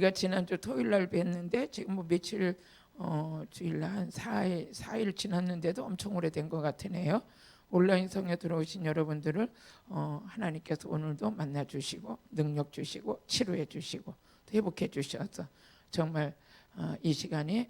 우리가 지난주 토요일 날 뵀는데 지금 뭐 며칠 주일날 한 4일 지났는데도 엄청 오래된 것 같으네요. 온라인 성에 들어오신 여러분들을 하나님께서 오늘도 만나 주시고 능력 주시고 치료해 주시고 회복해 주셔서 정말 이 시간이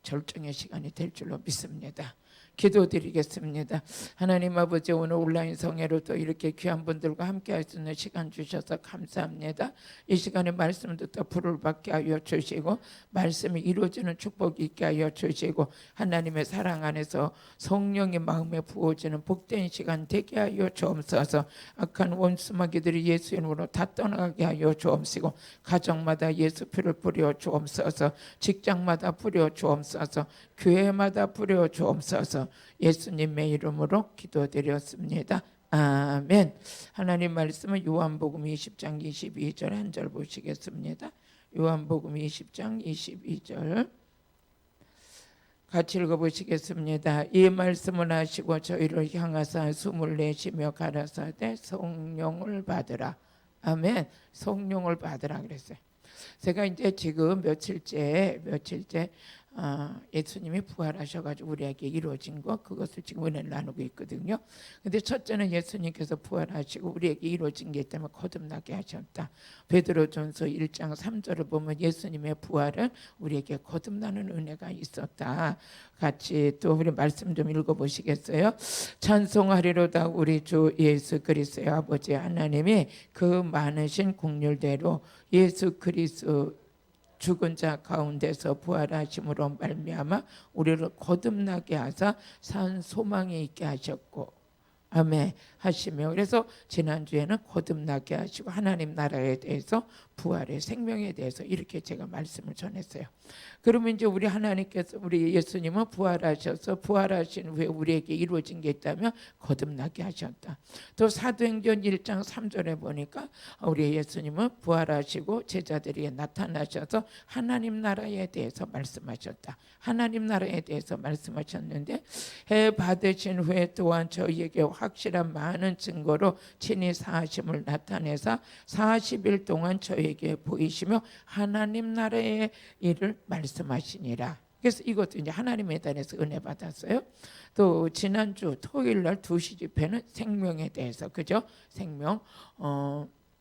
절정의 시간이 될 줄로 믿습니다. 기도드리겠습니다. 하나님 아버지, 오늘 온라인 성회로 또 이렇게 귀한 분들과 함께 할 수 있는 시간 주셔서 감사합니다. 이 시간에 말씀 듣다 불을 받게 하여 주시고 말씀이 이루어지는 축복이 있게 하여 주시고 하나님의 사랑 안에서 성령의 마음에 부어지는 복된 시간 되게 하여 주옵소서. 악한 원수마귀들이 예수 이름으로 다 떠나가게 하여 주옵시고 가정마다 예수 피를 뿌려 주옵소서. 직장마다 뿌려 주옵소서. 교회마다 뿌려 주옵소서. 예수님의 이름으로 기도드렸습니다. 아멘. 하나님 말씀은 요한복음 20장 22절 한 절 보시겠습니다. 요한복음 20장 22절 같이 읽어보시겠습니다. 이 말씀을 하시고 저희를 향하사 숨을 내쉬며 가라사대 성령을 받으라. 아멘. 성령을 받으라 그랬어요. 제가 이제 지금 며칠째 예수님이 부활하셔가지고 우리에게 이루어진 것, 그것을 지금 은혜를 나누고 있거든요. 근데 첫째는 예수님께서 부활하시고 우리에게 이루어진 게 있다면 거듭나게 하셨다. 베드로전서 1장 3절을 보면 예수님의 부활은 우리에게 거듭나는 은혜가 있었다. 같이 또 우리 말씀 좀 읽어보시겠어요? 찬송하리로다 우리 주 예수 그리스도의 아버지 하나님이 그 많으신 긍휼대로 예수 그리스도 죽은 자 가운데서 부활하심으로 말미암아 우리를 거듭나게 하사 산 소망이 있게 하셨고 아멘 하시며, 그래서 지난주에는 거듭나게 하시고 하나님 나라에 대해서 부활의 생명에 대해서 이렇게 제가 말씀을 전했어요. 그러면 이제 우리 하나님께서 우리 예수님은 부활하셔서 부활하신 후에 우리에게 이루어진 게 있다면 거듭나게 하셨다. 또 사도행전 1장 3절에 보니까 우리 예수님은 부활하시고 제자들에게 나타나셔서 하나님 나라에 대해서 말씀하셨다. 하나님 나라에 대해서 말씀하셨는데 해 받으신 후에 또한 저희에게 확실한 많은 증거로 친히 사하심을 나타내사 40일 동안 저에게 보이시며 하나님 나라의 일을 말씀하시니라. 그래서 이것도 이제 하나님에 대해서 은혜 받았어요. 또 지난주 토요일 날 2시 집회는 생명에 대해서, 그죠? 생명.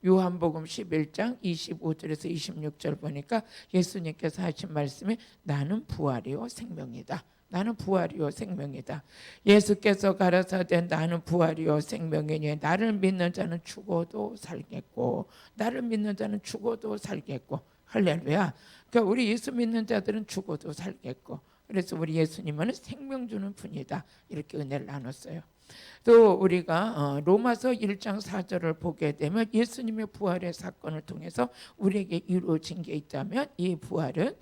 요한복음 11장 25절에서 26절 보니까 예수님께서 하신 말씀이 나는 부활이요 생명이다. 나는 부활이요 생명이다. 예수께서 가라사대 나는 부활이요 생명이니 나를 믿는 자는 죽어도 살겠고 나를 믿는 자는 죽어도 살겠고. 할렐루야. 그러니까 우리 예수 믿는 자들은 죽어도 살겠고, 그래서 우리 예수님은 생명 주는 분이다. 이렇게 은혜를 나눴어요. 또 우리가 로마서 1장 4절을 보게 되면 예수님의 부활의 사건을 통해서 우리에게 이루어진 게 있다면 이 부활은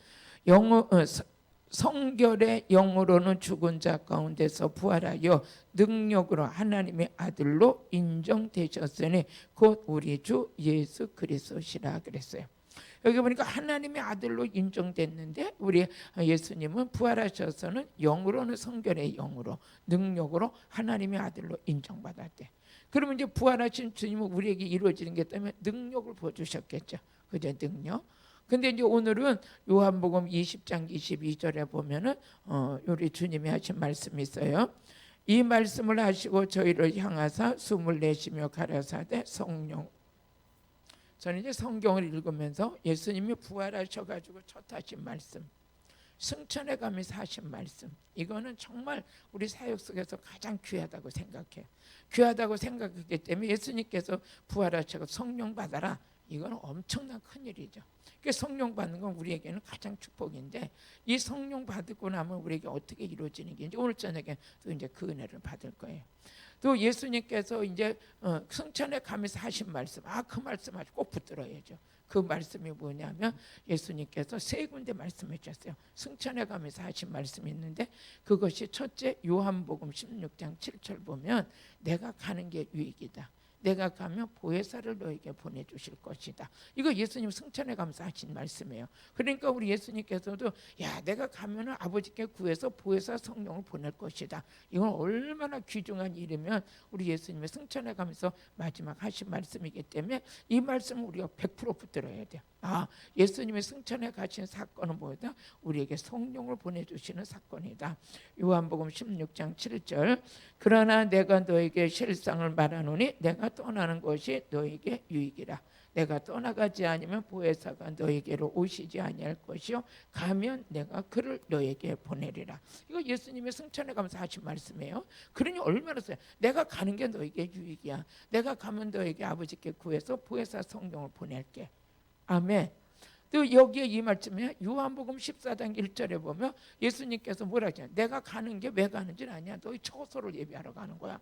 성결의 영으로는 죽은 자 가운데서 부활하여 능력으로 하나님의 아들로 인정되셨으니 곧 우리 주 예수 그리스도시라 그랬어요. 여기 보니까 하나님의 아들로 인정됐는데 우리 예수님은 부활하셔서는 영으로는 성결의 영으로 능력으로 하나님의 아들로 인정받았대. 그러면 이제 부활하신 주님은 우리에게 이루어지는 게 있다면 능력을 보여주셨겠죠. 그죠? 능력. 근데 이제 오늘은 요한복음 20장 22절에 보면은 우리 주님이 하신 말씀이 있어요. 이 말씀을 하시고 저희를 향하사 숨을 내쉬며 가라사대 성령. 저는 이제 성경을 읽으면서 예수님이 부활하셔가지고 첫 하신 말씀, 승천에 가면서 하신 말씀, 이거는 정말 우리 사역 속에서 가장 귀하다고 생각해요. 귀하다고 생각했기 때문에 예수님께서 부활하셔서 성령 받아라, 이건 엄청난 큰일이죠. 그 성령 받는 건 우리에게는 가장 축복인데 이 성령 받고 나면 우리에게 어떻게 이루어지는 게 이제 오늘 저녁에 또 이제 그 은혜를 받을 거예요. 또 예수님께서 이제 승천에 가면서 하신 말씀, 그 말씀 아주 꼭 붙들어야죠. 그 말씀이 뭐냐면 예수님께서 3군데 말씀해 주셨어요. 승천에 가면서 하신 말씀이 있는데 그것이 첫째 요한복음 16장 7절 보면 내가 가는 게 유익이다. 내가 가면 보혜사를 너에게 보내주실 것이다. 이거 예수님 승천에 가면서 하신 말씀이에요. 그러니까 우리 예수님께서도 내가 가면은 아버지께 구해서 보혜사 성령을 보낼 것이다. 이건 얼마나 귀중한 일이면 우리 예수님의 승천에 가면서 마지막 하신 말씀이기 때문에 이 말씀을 우리가 100% 붙들어야 돼요. 예수님의 승천에 가신 사건은 뭐다? 우리에게 성령을 보내주시는 사건이다. 요한복음 16장 7절 그러나 내가 너에게 실상을 말하노니 내가 떠나는 것이 너에게 유익이라. 내가 떠나가지 않으면 보혜사가 너에게로 오시지 아니할 것이요 가면 내가 그를 너에게 보내리라. 이거 예수님의 승천에 가면서 하신 말씀이에요. 그러니 얼마나 써요. 내가 가는 게 너에게 유익이야. 내가 가면 너에게 아버지께 구해서 보혜사 성령을 보낼게. 아멘. 또 여기에 이 말씀에 요한복음 14장 1절에 보면 예수님께서 뭐라 하죠? 내가 가는 게 왜 가는지는 아니야. 너희 처소를 예비하러 가는 거야.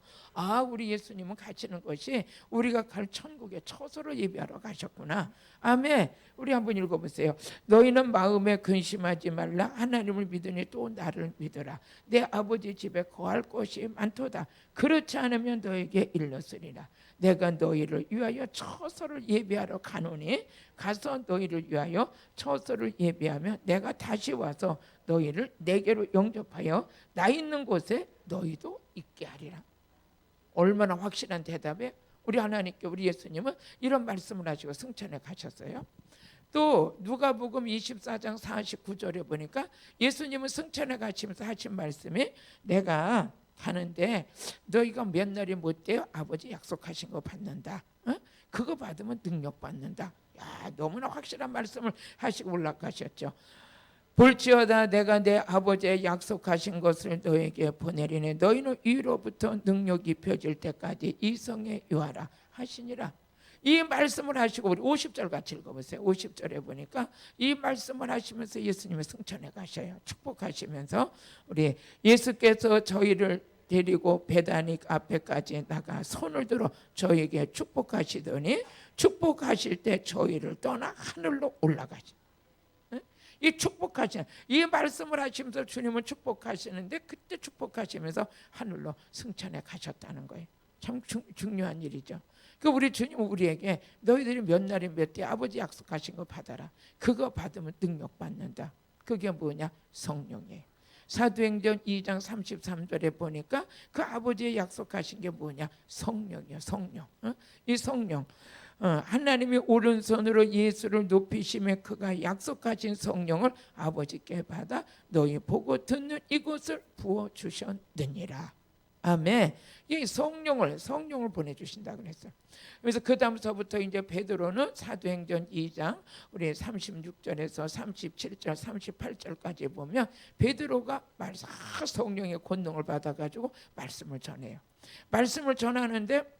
우리 예수님은 가시는 것이 우리가 갈 천국의 처소를 예비하러 가셨구나. 아멘. 우리 한번 읽어보세요. 너희는 마음에 근심하지 말라. 하나님을 믿으니 또 나를 믿으라. 내 아버지 집에 거할 곳이 많도다. 그렇지 않으면 너에게 일렀으리라. 내가 너희를 위하여 처소를 예비하러 가노니 가서 너희를 위하여 처소를 예비하면 내가 다시 와서 너희를 내게로 영접하여 나 있는 곳에 너희도 있게 하리라. 얼마나 확실한 대답에 우리 하나님께 우리 예수님은 이런 말씀을 하시고 승천에 가셨어요. 또 누가복음 24장 49절에 보니까 예수님은 승천에 가시면서 하신 말씀이 내가 가는데 너희가 몇 날이 못 돼요? 아버지 약속하신 거 받는다. 그거 받으면 능력 받는다. 너무나 확실한 말씀을 하시고 올라가셨죠. 볼지어다 내가 내 아버지의 약속하신 것을 너에게 보내리니 너희는 위로부터 능력이 펴질 때까지 이 성에 유하라 하시니라. 이 말씀을 하시고 우리 50절 같이 읽어보세요. 50절에 보니까 이 말씀을 하시면서 예수님의 승천에 가셔요. 축복하시면서 우리 예수께서 저희를 데리고 베다닉 앞에까지 나가 손을 들어 저에게 축복하시더니 축복하실 때 저희를 떠나 하늘로 올라가시. 이 축복하시는 이 말씀을 하시면서 주님은 축복하시는데 그때 축복하시면서 하늘로 승천해 가셨다는 거예요. 참 중요한 일이죠. 그 우리 주님은 우리에게 너희들이 몇 날이 몇 대 아버지 약속하신 거 받아라. 그거 받으면 능력 받는다. 그게 뭐냐? 성령이에요. 사도행전 2장 33절에 보니까 그 아버지의 약속하신 게 뭐냐? 성령이요. 성령. 이 성령. 하나님이 오른손으로 예수를 높이심에 그가 약속하신 성령을 아버지께 받아 너희 보고 듣는 이곳을 부어주셨느니라. 아멘. 이 성령을 보내주신다 그랬어요. 그래서 그 다음서부터 이제 베드로는 사도행전 2장 우리 36절에서 37절, 38절까지 보면 베드로가 성령의 권능을 받아가지고 말씀을 전해요. 말씀을 전하는데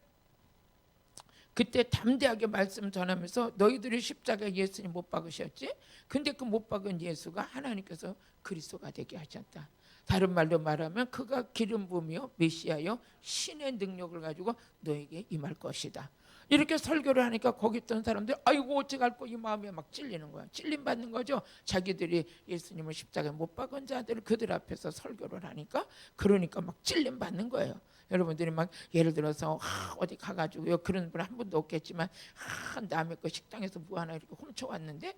그때 담대하게 말씀 전하면서 너희들이 십자가에 예수님 못 박으셨지? 근데 그 못 박은 예수가 하나님께서 그리스도가 되게 하셨다. 다른 말로 말하면 그가 기름 부으며 메시아여 신의 능력을 가지고 너에게 임할 것이다. 이렇게 설교를 하니까 거기 있던 사람들 아이고 어찌갈꼬 이 마음에 막 찔리는 거야. 찔림 받는 거죠. 자기들이 예수님을 십자가에 못 박은 자들 그들 앞에서 설교를 하니까 그러니까 막 찔림 받는 거예요. 여러분들이 막 예를 들어서 어디 가가지고요 그런 분 한 분도 없겠지만 남의 거 식당에서 뭐 하나 이렇게 훔쳐왔는데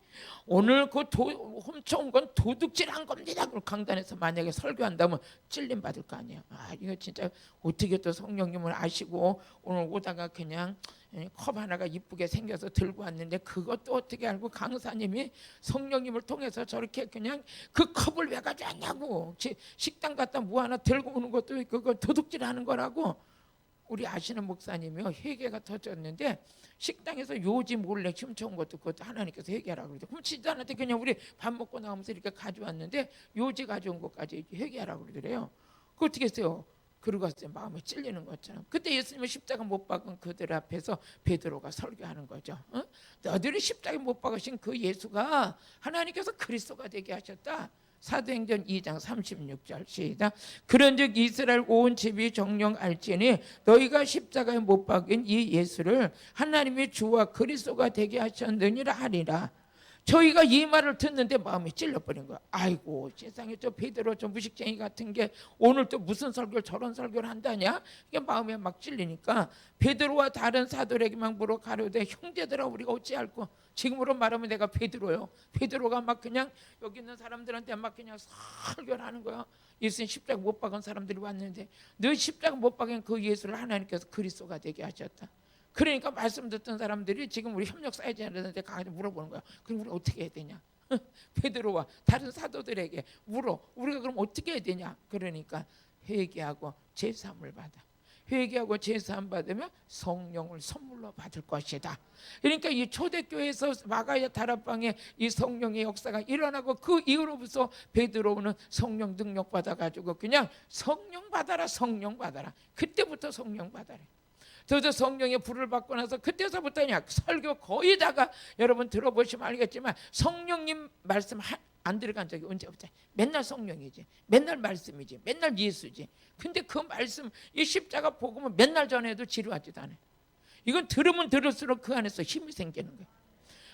오늘 그 훔쳐온 건 도둑질한 겁니다. 그럼 강단에서 만약에 설교한다면 찔림 받을 거 아니에요. 이거 진짜 어떻게 또 성령님을 아시고 오늘 오다가 그냥 컵 하나가 이쁘게 생겨서 들고 왔는데 그것도 어떻게 알고 강사님이 성령님을 통해서 저렇게 그냥 그 컵을 왜 가져왔냐고 식당 갔다 뭐 하나 들고 오는 것도 그거 도둑질하는 거라고 우리 아시는 목사님이요 회개가 터졌는데 식당에서 요지 몰래 훔쳐온 것도 그것도 하나님께서 회개하라고 그러죠. 훔치지 않았는데 그냥 우리 밥 먹고 나오면서 이렇게 가져왔는데 요지 가져온 것까지 회개하라고 그러더래요. 그 어떻게 했어요? 그러고 왔어요. 마음에 찔리는 것처럼. 그때 예수님은 십자가 못 박은 그들 앞에서 베드로가 설교하는 거죠. 너들이 십자가 못 박으신 그 예수가 하나님께서 그리스도가 되게 하셨다. 사도행전 2장 36절 시작. 그런즉 이스라엘 온 집이 정령 알지니 너희가 십자가에 못 박은 이 예수를 하나님의 주와 그리스도가 되게 하셨느니라 하리라. 저희가 이 말을 듣는데 마음이 찔려버린 거야. 아이고 세상에 저 베드로 저 무식쟁이 같은 게 오늘 또 무슨 설교를 저런 설교를 한다냐. 이게 마음에 막 찔리니까 베드로와 다른 사도에게만 물어 가로되 형제들아 우리가 어찌할꼬. 지금으로 말하면 내가 베드로요. 베드로가 막 그냥 여기 있는 사람들한테 막 그냥 설교를 하는 거야. 예수님 십자가 못 박은 사람들이 왔는데 너 십자가 못 박은 그 예수를 하나님께서 그리스도가 되게 하셨다. 그러니까 말씀 듣던 사람들이 지금 우리 협력 사이즈에 가서 물어보는 거야. 그럼 우리 어떻게 해야 되냐? 베드로와 다른 사도들에게 물어. 우리가 그럼 어떻게 해야 되냐? 그러니까 회개하고 제사함을 받아. 회개하고 제사함 받으면 성령을 선물로 받을 것이다. 그러니까 이 초대교회에서 마가야 다락방에 이 성령의 역사가 일어나고 그 이후로부터 베드로는 성령 능력 받아가지고 그냥 성령 받아라, 성령 받아라. 그때부터 성령 받아라. 저 성령의 불을 받고 나서 그때서부터 그냥 설교 거의 다가 여러분 들어보시면 알겠지만 성령님 말씀 안 들어간 적이 언제 없잖아요. 맨날 성령이지, 맨날 말씀이지, 맨날 예수지. 근데 그 말씀, 이 십자가 복음은 맨날 전해도 지루하지도 않아요. 이건 들으면 들을수록 그 안에서 힘이 생기는 거예요.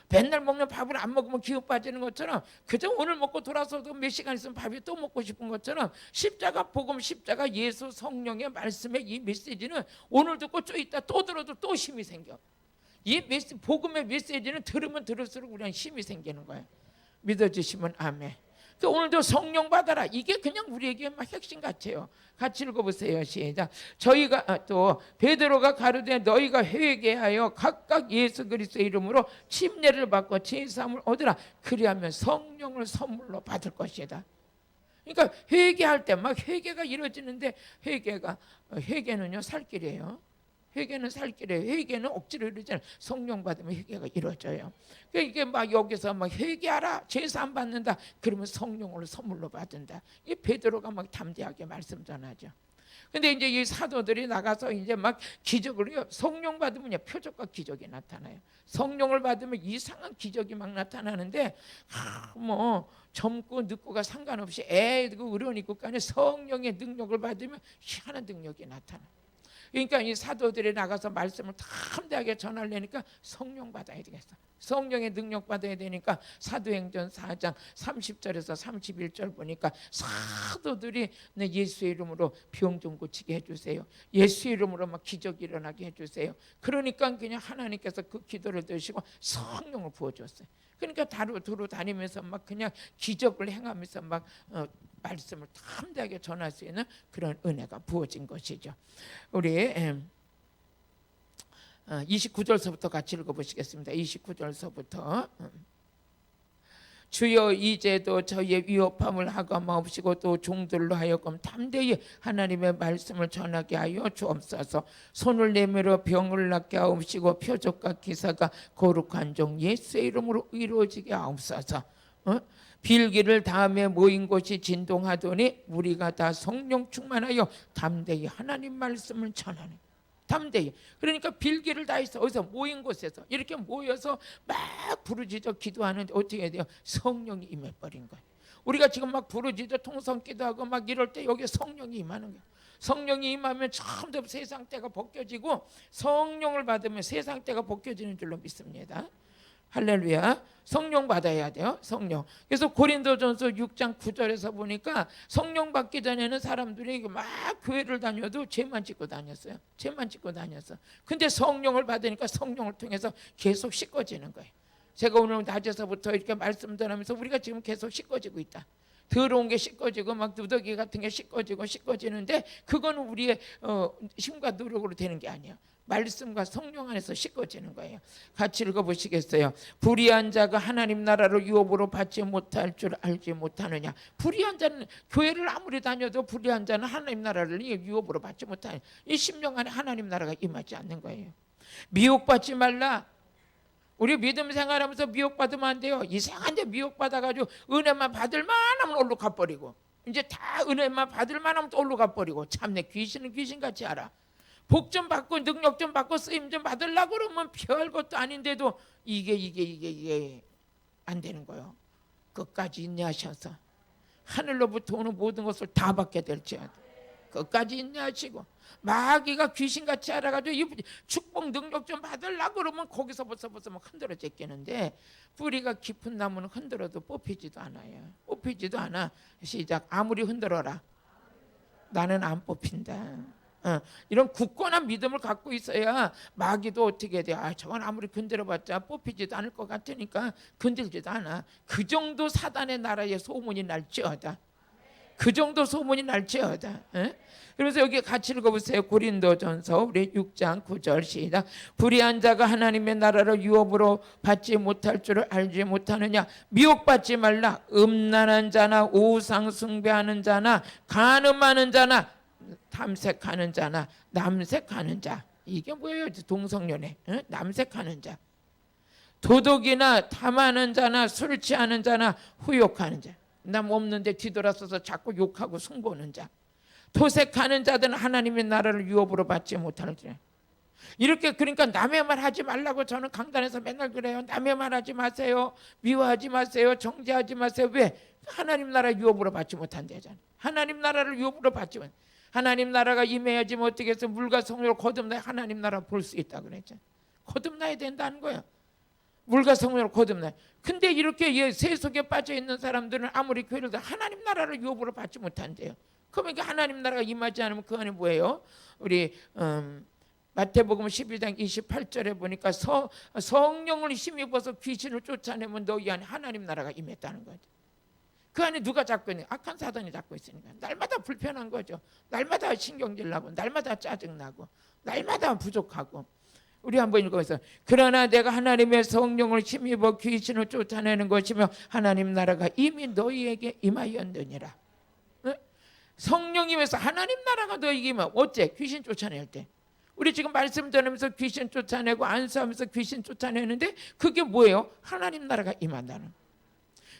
맨날 먹는 밥을 안 먹으면 기운 빠지는 것처럼, 그저 오늘 먹고 돌아서도 몇 시간 있으면 밥이 또 먹고 싶은 것처럼, 십자가 복음, 십자가 예수 성령의 말씀의 이 메시지는 오늘 듣고 좀 있다 또 들어도 또 힘이 생겨. 이 복음의 메시지는 들으면 들을수록 우리는 힘이 생기는 거예요. 믿어주시면 아멘. 오늘도 성령 받아라. 이게 그냥 우리에게 막 핵심 같아요. 같이 읽어보세요. 시작. 저희가 또 베드로가 가르되 너희가 회개하여 각각 예수 그리스도의 이름으로 침례를 받고 제사함을 얻으라. 그리하면 성령을 선물로 받을 것이다. 그러니까 회개할 때 막 회개가 이루어지는데 회개는요 살길이에요. 회개는 살길이에요. 회개는 억지로 이루잖아요. 성령 받으면 회개가 이루어져요. 그러니까 이게 막 여기서 막 회개하라, 제사 안 받는다. 그러면 성령을 선물로 받는다. 이 베드로가 막 담대하게 말씀 전하죠. 근데 이제 이 사도들이 나가서 이제 막 기적을요. 성령 받으면 표적과 기적이 나타나요. 성령을 받으면 이상한 기적이 막 나타나는데 뭐 젊고 늙고가 상관없이 애고 어른 있고 간에 성령의 능력을 받으면 희한한 능력이 나타나요. 그러니까 이 사도들이 나가서 말씀을 담대하게 전하려니까 성령 받아야 되겠어. 성령의 능력 받아야 되니까 사도행전 4장 30절에서 31절 보니까 사도들이 예수의 이름으로 병 좀 고치게 해주세요. 예수의 이름으로 막 기적이 일어나게 해주세요. 그러니까 그냥 하나님께서 그 기도를 들으시고 성령을 부어줬어요. 그러니까 두루 다니면서 막 그냥 기적을 행하면서 막 말씀을 담대하게 전할 수 있는 그런 은혜가 부어진 것이죠. 우리 29절서부터 같이 읽어보시겠습니다. 29절서부터 주여 이제도 저희의 위협함을 하감하옵시고 또 종들로 하여금 담대히 하나님의 말씀을 전하게 하여 주옵소서. 손을 내밀어 병을 낫게 하옵시고 표적과 기사가 거룩한 종 예수의 이름으로 이루어지게 하옵소서. 빌기를 다음에 모인 곳이 진동하더니 우리가 다 성령 충만하여 담대히 하나님 말씀을 전하는. 담대히. 그러니까 빌기를 다 해서 어디서 모인 곳에서 이렇게 모여서 막 부르짖어 기도하는데 어떻게 해야 돼요? 성령이 임해버린 거예요. 우리가 지금 막 부르짖어 통성 기도하고 막 이럴 때 여기 성령이 임하는 거예요. 성령이 임하면 처음부터 세상 때가 벗겨지고 성령을 받으면 세상 때가 벗겨지는 줄로 믿습니다. 할렐루야. 성령 받아야 돼요. 성령. 그래서 고린도전서 6장 9절에서 보니까 성령 받기 전에는 사람들이 막 교회를 다녀도 죄만 짓고 다녔어요. 죄만 짓고 다녔어. 근데 성령을 받으니까 성령을 통해서 계속 씻어지는 거예요. 제가 오늘 낮에서부터 이렇게 말씀 전하면서 우리가 지금 계속 씻어지고 있다. 더러운 게 씻어지고 막 누더기 같은 게 씻어지는데 그거는 우리의 힘과 노력으로 되는 게 아니에요. 말씀과 성령 안에서 씻어지는 거예요. 같이 읽어보시겠어요? 불의한 자가 하나님 나라를 유업으로 받지 못할 줄 알지 못하느냐. 불의한 자는 교회를 아무리 다녀도 불의한 자는 하나님 나라를 유업으로 받지 못하는, 이 심령 안에 하나님 나라가 임하지 않는 거예요. 미혹받지 말라. 우리 믿음 생활하면서 미혹받으면 안 돼요. 이상한데 미혹받아가지고 은혜만 받을 만하면 올로 가버리고 이제 다 은혜만 받을 만하면 또 올로 가버리고 참내 귀신은 귀신같이 알아. 복 좀 받고 능력 좀 받고 쓰임 좀 받으려고 그러면 별것도 아닌데도 이게 안 되는 거예요. 끝까지 인내하셔서 하늘로부터 오는 모든 것을 다 받게 될지어다. 끝까지 인내하시고 마귀가 귀신같이 알아가지고 축복 능력 좀 받으려고 그러면 거기서 벌써 막 흔들어 제끼는데 뿌리가 깊은 나무는 흔들어도 뽑히지도 않아요. 뽑히지도 않아. 시작. 아무리 흔들어라 나는 안 뽑힌다. 이런 굳건한 믿음을 갖고 있어야 마귀도 어떻게 돼? 저건 아무리 건드려봤자 뽑히지도 않을 것 같으니까 건들지도 않아. 그 정도 사단의 나라에 소문이 날지어다. 그 정도 소문이 날지어다. 예? 그래서 여기 같이 읽어보세요. 고린도전서 우리 6장 9절 시작. 불의한 자가 하나님의 나라를 유업으로 받지 못할 줄을 알지 못하느냐. 미혹받지 말라. 음란한 자나 우상 숭배하는 자나 간음하는 자나 탐색하는 자나 남색하는 자. 이게 뭐예요? 동성연애. 남색하는 자. 도둑이나 탐하는 자나 술 취하는 자나 후욕하는 자. 남 없는데 뒤돌아서서 자꾸 욕하고 숭보는 자. 도색하는 자들은 하나님의 나라를 유업으로 받지 못하느니라. 이렇게 그러니까 남의 말 하지 말라고 저는 강단에서 맨날 그래요. 남의 말 하지 마세요. 미워하지 마세요. 정죄하지 마세요. 왜? 하나님 나라 유업으로 받지 못한대잖아요. 하나님 나라를 유업으로 받지 못. 하나님 나라가 임해야지 뭐 어떻게 해서 물과 성령을 거듭나야 하나님 나라 볼 수 있다 그랬잖아요. 거듭나야 된다는 거예요. 물과 성령을 거듭나야. 근데 이렇게 세속에 빠져 있는 사람들은 아무리 교회를 다 하나님 나라를 유업으로 받지 못한대요. 그러면 하나님 나라가 임하지 않으면 그 안에 뭐예요? 우리 마태복음 11장 28절에 보니까 성령을 힘입어서 귀신을 쫓아내면 너희 안에 하나님 나라가 임했다는 거죠. 그 안에 누가 잡고 있는? 악한 사단이 잡고 있으니까 날마다 불편한 거죠. 날마다 신경질 나고 날마다 짜증나고 날마다 부족하고. 우리 한번 읽어보세요. 그러나 내가 하나님의 성령을 힘입어 귀신을 쫓아내는 것이며 하나님 나라가 이미 너희에게 임하였느니라. 성령님에서 하나님 나라가 너희에게 임하면 어째? 귀신 쫓아낼 때. 우리 지금 말씀 전하면서 귀신 쫓아내고 안수하면서 귀신 쫓아내는데 그게 뭐예요? 하나님 나라가 임한다는.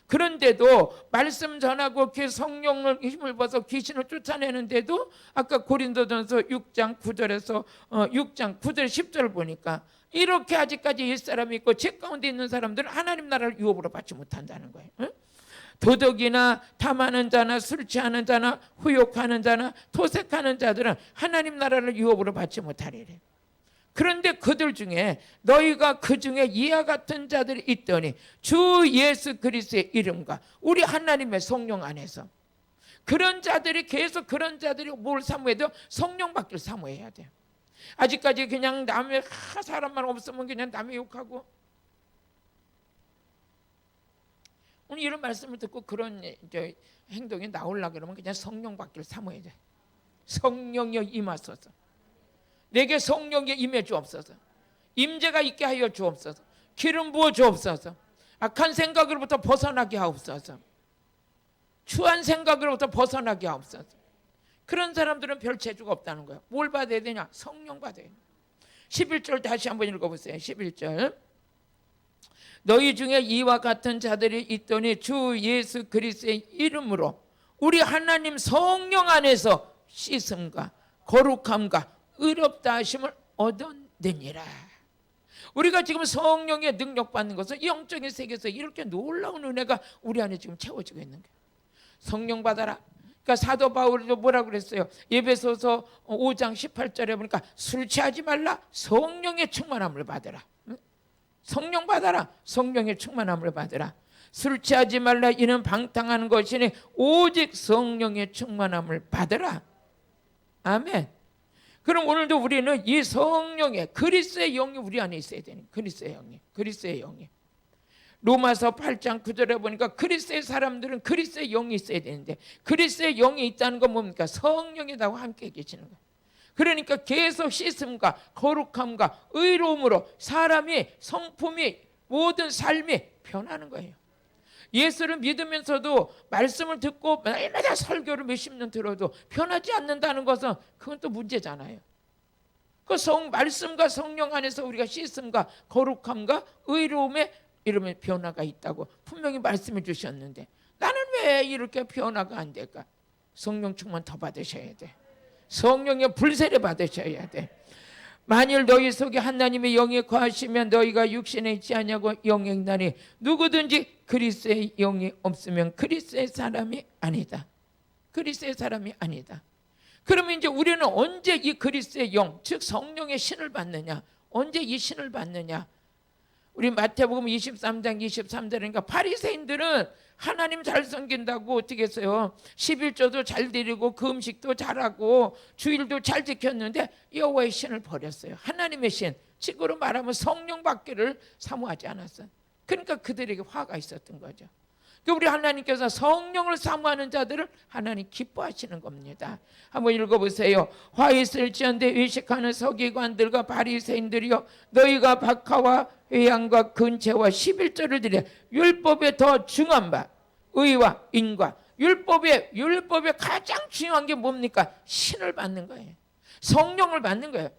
그런데도 말씀 전하고 그 성령을 힘을 벗어 귀신을 쫓아내는데도 아까 고린도전서 6장 9절에서 6장 9절 10절을 보니까 이렇게 아직까지 옛사람이 있고 죄 가운데 있는 사람들은 하나님 나라를 유업으로 받지 못한다는 거예요. 응? 도덕이나 탐하는 자나 술 취하는 자나 후욕하는 자나 토색하는 자들은 하나님 나라를 유업으로 받지 못하리래. 그런데 그들 중에 너희가 그 중에 이와 같은 자들이 있더니 주 예수 그리스도의 이름과 우리 하나님의 성령 안에서 그런 자들이 계속 그런 자들이 뭘 사모해야 돼요? 성령 받기를 사모해야 돼요. 아직까지 그냥 남의 사람만 없으면 그냥 남의 욕하고 오늘 이런 말씀을 듣고 그런 행동이 나오려고 그러면 그냥 성령 받기를 사모해야 돼. 성령이 임하소서. 내게 성령이 임해 주옵소서. 임재가 있게 하여 주옵소서. 기름 부어 주옵소서. 악한 생각으로부터 벗어나게 하옵소서. 추한 생각으로부터 벗어나게 하옵소서. 그런 사람들은 별 재주가 없다는 거예요. 뭘 받아야 되냐? 성령 받아야 돼요. 11절 다시 한번 읽어보세요. 11절. 너희 중에 이와 같은 자들이 있더니 주 예수 그리스도의 이름으로 우리 하나님 성령 안에서 씻음과 거룩함과 의롭다 하심을 얻어내니라. 우리가 지금 성령의 능력 받는 것은 영적인 세계에서 이렇게 놀라운 은혜가 우리 안에 지금 채워지고 있는 거예요. 성령 받아라. 그러니까 사도 바울도 뭐라고 그랬어요? 에베소서 5장 18절에 보니까 술 취하지 말라. 성령의 충만함을 받으라. 성령 받아라. 성령의 충만함을 받으라. 술 취하지 말라. 이는 방탕하는 것이니 오직 성령의 충만함을 받으라. 아멘. 그럼 오늘도 우리는 이 성령의 그리스도의 영이 우리 안에 있어야 되는 그리스도의 영이. 그리스도의 영이. 로마서 8장 9절에 보니까 그리스도의 사람들은 그리스도의 영이 있어야 되는데 그리스도의 영이 있다는 건 뭡니까? 성령이 나와 함께 계시는 거예요. 그러니까 계속 씻음과 거룩함과 의로움으로 사람이 성품이 모든 삶이 변하는 거예요. 예수를 믿으면서도 말씀을 듣고 날마다 설교를 몇십 년 들어도 변하지 않는다는 것은 그건 또 문제잖아요. 그 말씀과 성령 안에서 우리가 씻음과 거룩함과 의로움에 이러면 변화가 있다고 분명히 말씀해 주셨는데 나는 왜 이렇게 변화가 안 될까? 성령 충만 더 받으셔야 돼. 성령의 불세례 받으셔야 돼. 만일 너희 속에 하나님의 영이 거하시면 너희가 육신에 있지 아니하고 영에 있나니 누구든지 그리스도의 영이 없으면 그리스도의 사람이 아니다. 그리스도의 사람이 아니다. 그러면 이제 우리는 언제 이 그리스도의 영, 즉 성령의 신을 받느냐? 언제 이 신을 받느냐? 우리 마태복음 23장 23절이니까 바리새인들은 하나님 잘 섬긴다고 어떻게 했어요? 11조도 잘 드리고 그 음식도 잘하고 주일도 잘 지켰는데 여호와의 신을 버렸어요. 하나님의 신, 직으로 말하면 성령 받기를 사모하지 않았어요. 그러니까 그들에게 화가 있었던 거죠. 우리 하나님께서 성령을 사모하는 자들을 하나님 기뻐하시는 겁니다. 한번 읽어보세요. 화 있을지언대 의식하는 서기관들과 바리새인들이여, 너희가 박하와 회양과 근체와 11조를 드려 율법에 더 중한 바 의와 인과. 율법의 가장 중요한 게 뭡니까? 신을 받는 거예요. 성령을 받는 거예요.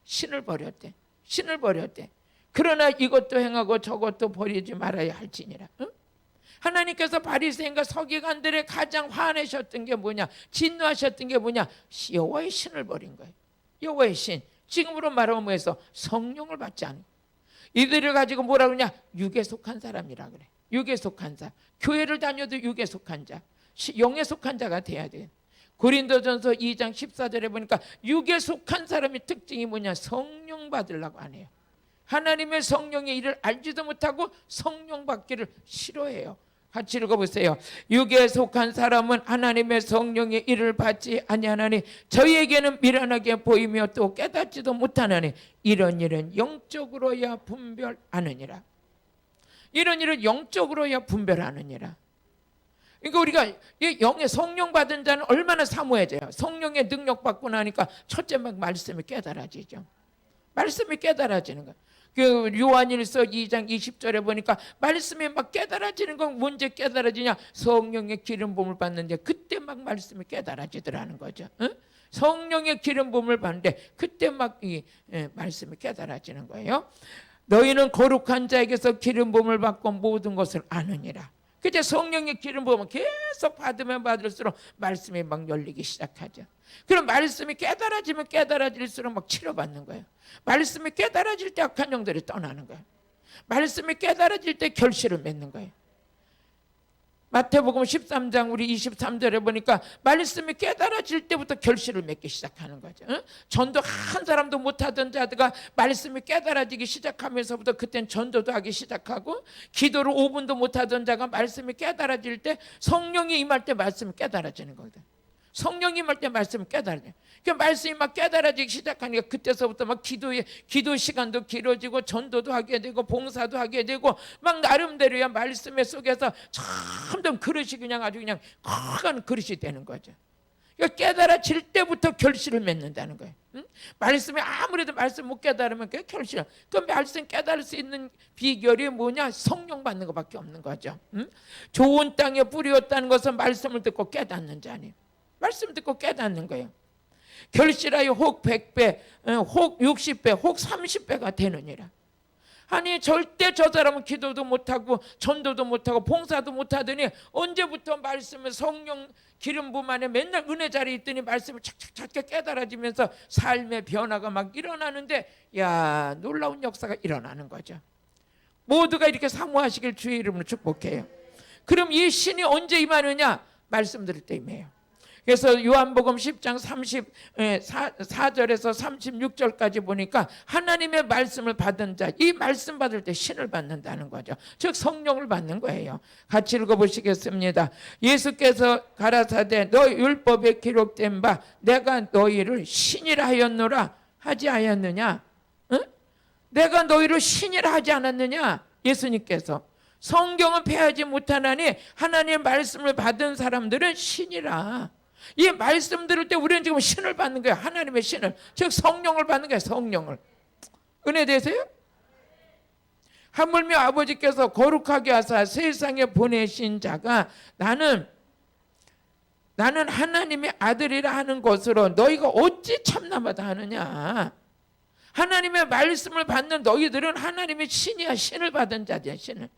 신을 버렸대. 그러나 이것도 행하고 저것도 버리지 말아야 할지니라. 응? 하나님께서 바리새인과 서기관들의 가장 화내셨던 게 뭐냐? 진노하셨던 게 뭐냐? 여호와의 신을 버린 거예요. 여호와의 신. 지금으로 말하면 뭐해서 성령을 받지 않은. 이들을 가지고 뭐라 그러냐? 육에 속한 사람이라 그래. 육에 속한 자. 교회를 다녀도 육에 속한 자. 영에 속한 자가 돼야 돼. 고린도전서 2장 14절에 보니까 육에 속한 사람의 특징이 뭐냐? 성령 받으려고 안 해요. 하나님의 성령의 일을 알지도 못하고 성령 받기를 싫어해요. 같이 읽어보세요. 육에 속한 사람은 하나님의 성령의 일을 받지 아니하나니 저희에게는 미련하게 보이며 또 깨닫지도 못하나니 이런 일은 영적으로야 분별하느니라. 이런 일은 영적으로야 분별하느니라. 그러니까 우리가 영의 성령 받은 자는 얼마나 사모해져요. 성령의 능력 받고 나니까 첫째 막 말씀이 깨달아지죠. 말씀이 깨달아지는 거예요. 그 요한일서 2장 20절에 보니까 말씀이 막 깨달아지는 건 언제 깨달아지냐? 성령의 기름 부음을 받는데 그때 막 말씀이 깨달아지더라는 거죠. 응? 성령의 기름 부음을 받는데 그때 막 이 말씀이 깨달아지는 거예요. 너희는 거룩한 자에게서 기름 부음을 받고 모든 것을 아느니라. 그때 성령의 기름 부음을 계속 받으면 받을수록 말씀이 막 열리기 시작하죠. 그럼 말씀이 깨달아지면 깨달아질수록 막 치료받는 거예요. 말씀이 깨달아질 때 악한 영들이 떠나는 거예요. 말씀이 깨달아질 때 결실을 맺는 거예요. 마태복음 13장 우리 23절에 보니까 말씀이 깨달아질 때부터 결실을 맺기 시작하는 거죠. 응? 전도 한 사람도 못하던 자들가 말씀이 깨달아지기 시작하면서부터 그땐 전도도 하기 시작하고, 기도를 5분도 못하던 자가 말씀이 깨달아질 때, 성령이 임할 때 말씀이 깨달아지는 거거든. 성령이 임할 때 말씀이 깨달아져요. 그 말씀이 막 깨달아지기 시작하니까 그때서부터 막 기도 시간도 길어지고 전도도 하게 되고 봉사도 하게 되고 막 나름대로야 말씀 속에서 점점 그릇이 그냥 아주 그냥 커가는 그릇이 되는 거죠. 그러니까 깨달아질 때부터 결실을 맺는다는 거예요. 응? 말씀이 아무래도 말씀 못 깨달으면 그 결실. 그 말씀 깨달을 수 있는 비결이 뭐냐? 성령 받는 것밖에 없는 거죠. 응? 좋은 땅에 뿌리었다는 것은 말씀을 듣고 깨닫는 자니. 말씀 듣고 깨닫는 거예요. 결실하여 혹 100배, 혹 60배, 혹 30배가 되느니라. 아니 절대 저 사람은 기도도 못하고 전도도 못하고 봉사도 못하더니 언제부터 말씀을 성령 기름 부음 안에 맨날 은혜 자리에 있더니 말씀을 착착착 깨달아지면서 삶의 변화가 막 일어나는데, 야, 놀라운 역사가 일어나는 거죠. 모두가 이렇게 사모하시길 주의 이름으로 축복해요. 그럼 이 신이 언제 임하느냐? 말씀 들을 때 임해요. 그래서 요한복음 10장 34절에서 36절까지 보니까 하나님의 말씀을 받은 자, 이 말씀 받을 때 신을 받는다는 거죠. 즉 성령을 받는 거예요. 같이 읽어보시겠습니다. 예수께서 가라사대 너 율법에 기록된 바 내가 너희를 신이라 하였노라 하지 않았느냐? 응? 내가 너희를 신이라 하지 않았느냐? 예수님께서. 성경은 패하지 못하나니 하나님의 말씀을 받은 사람들은 신이라. 이 말씀 들을 때 우리는 지금 신을 받는 거예요. 하나님의 신을, 즉 성령을 받는 거예요. 성령을. 은혜 되세요? 하물며 아버지께서 거룩하게 하사 세상에 보내신 자가 나는 하나님의 아들이라 하는 것으로 너희가 어찌 참나마다 하느냐? 하나님의 말씀을 받는 너희들은 하나님의 신이야. 신을 받은 자야. 신을.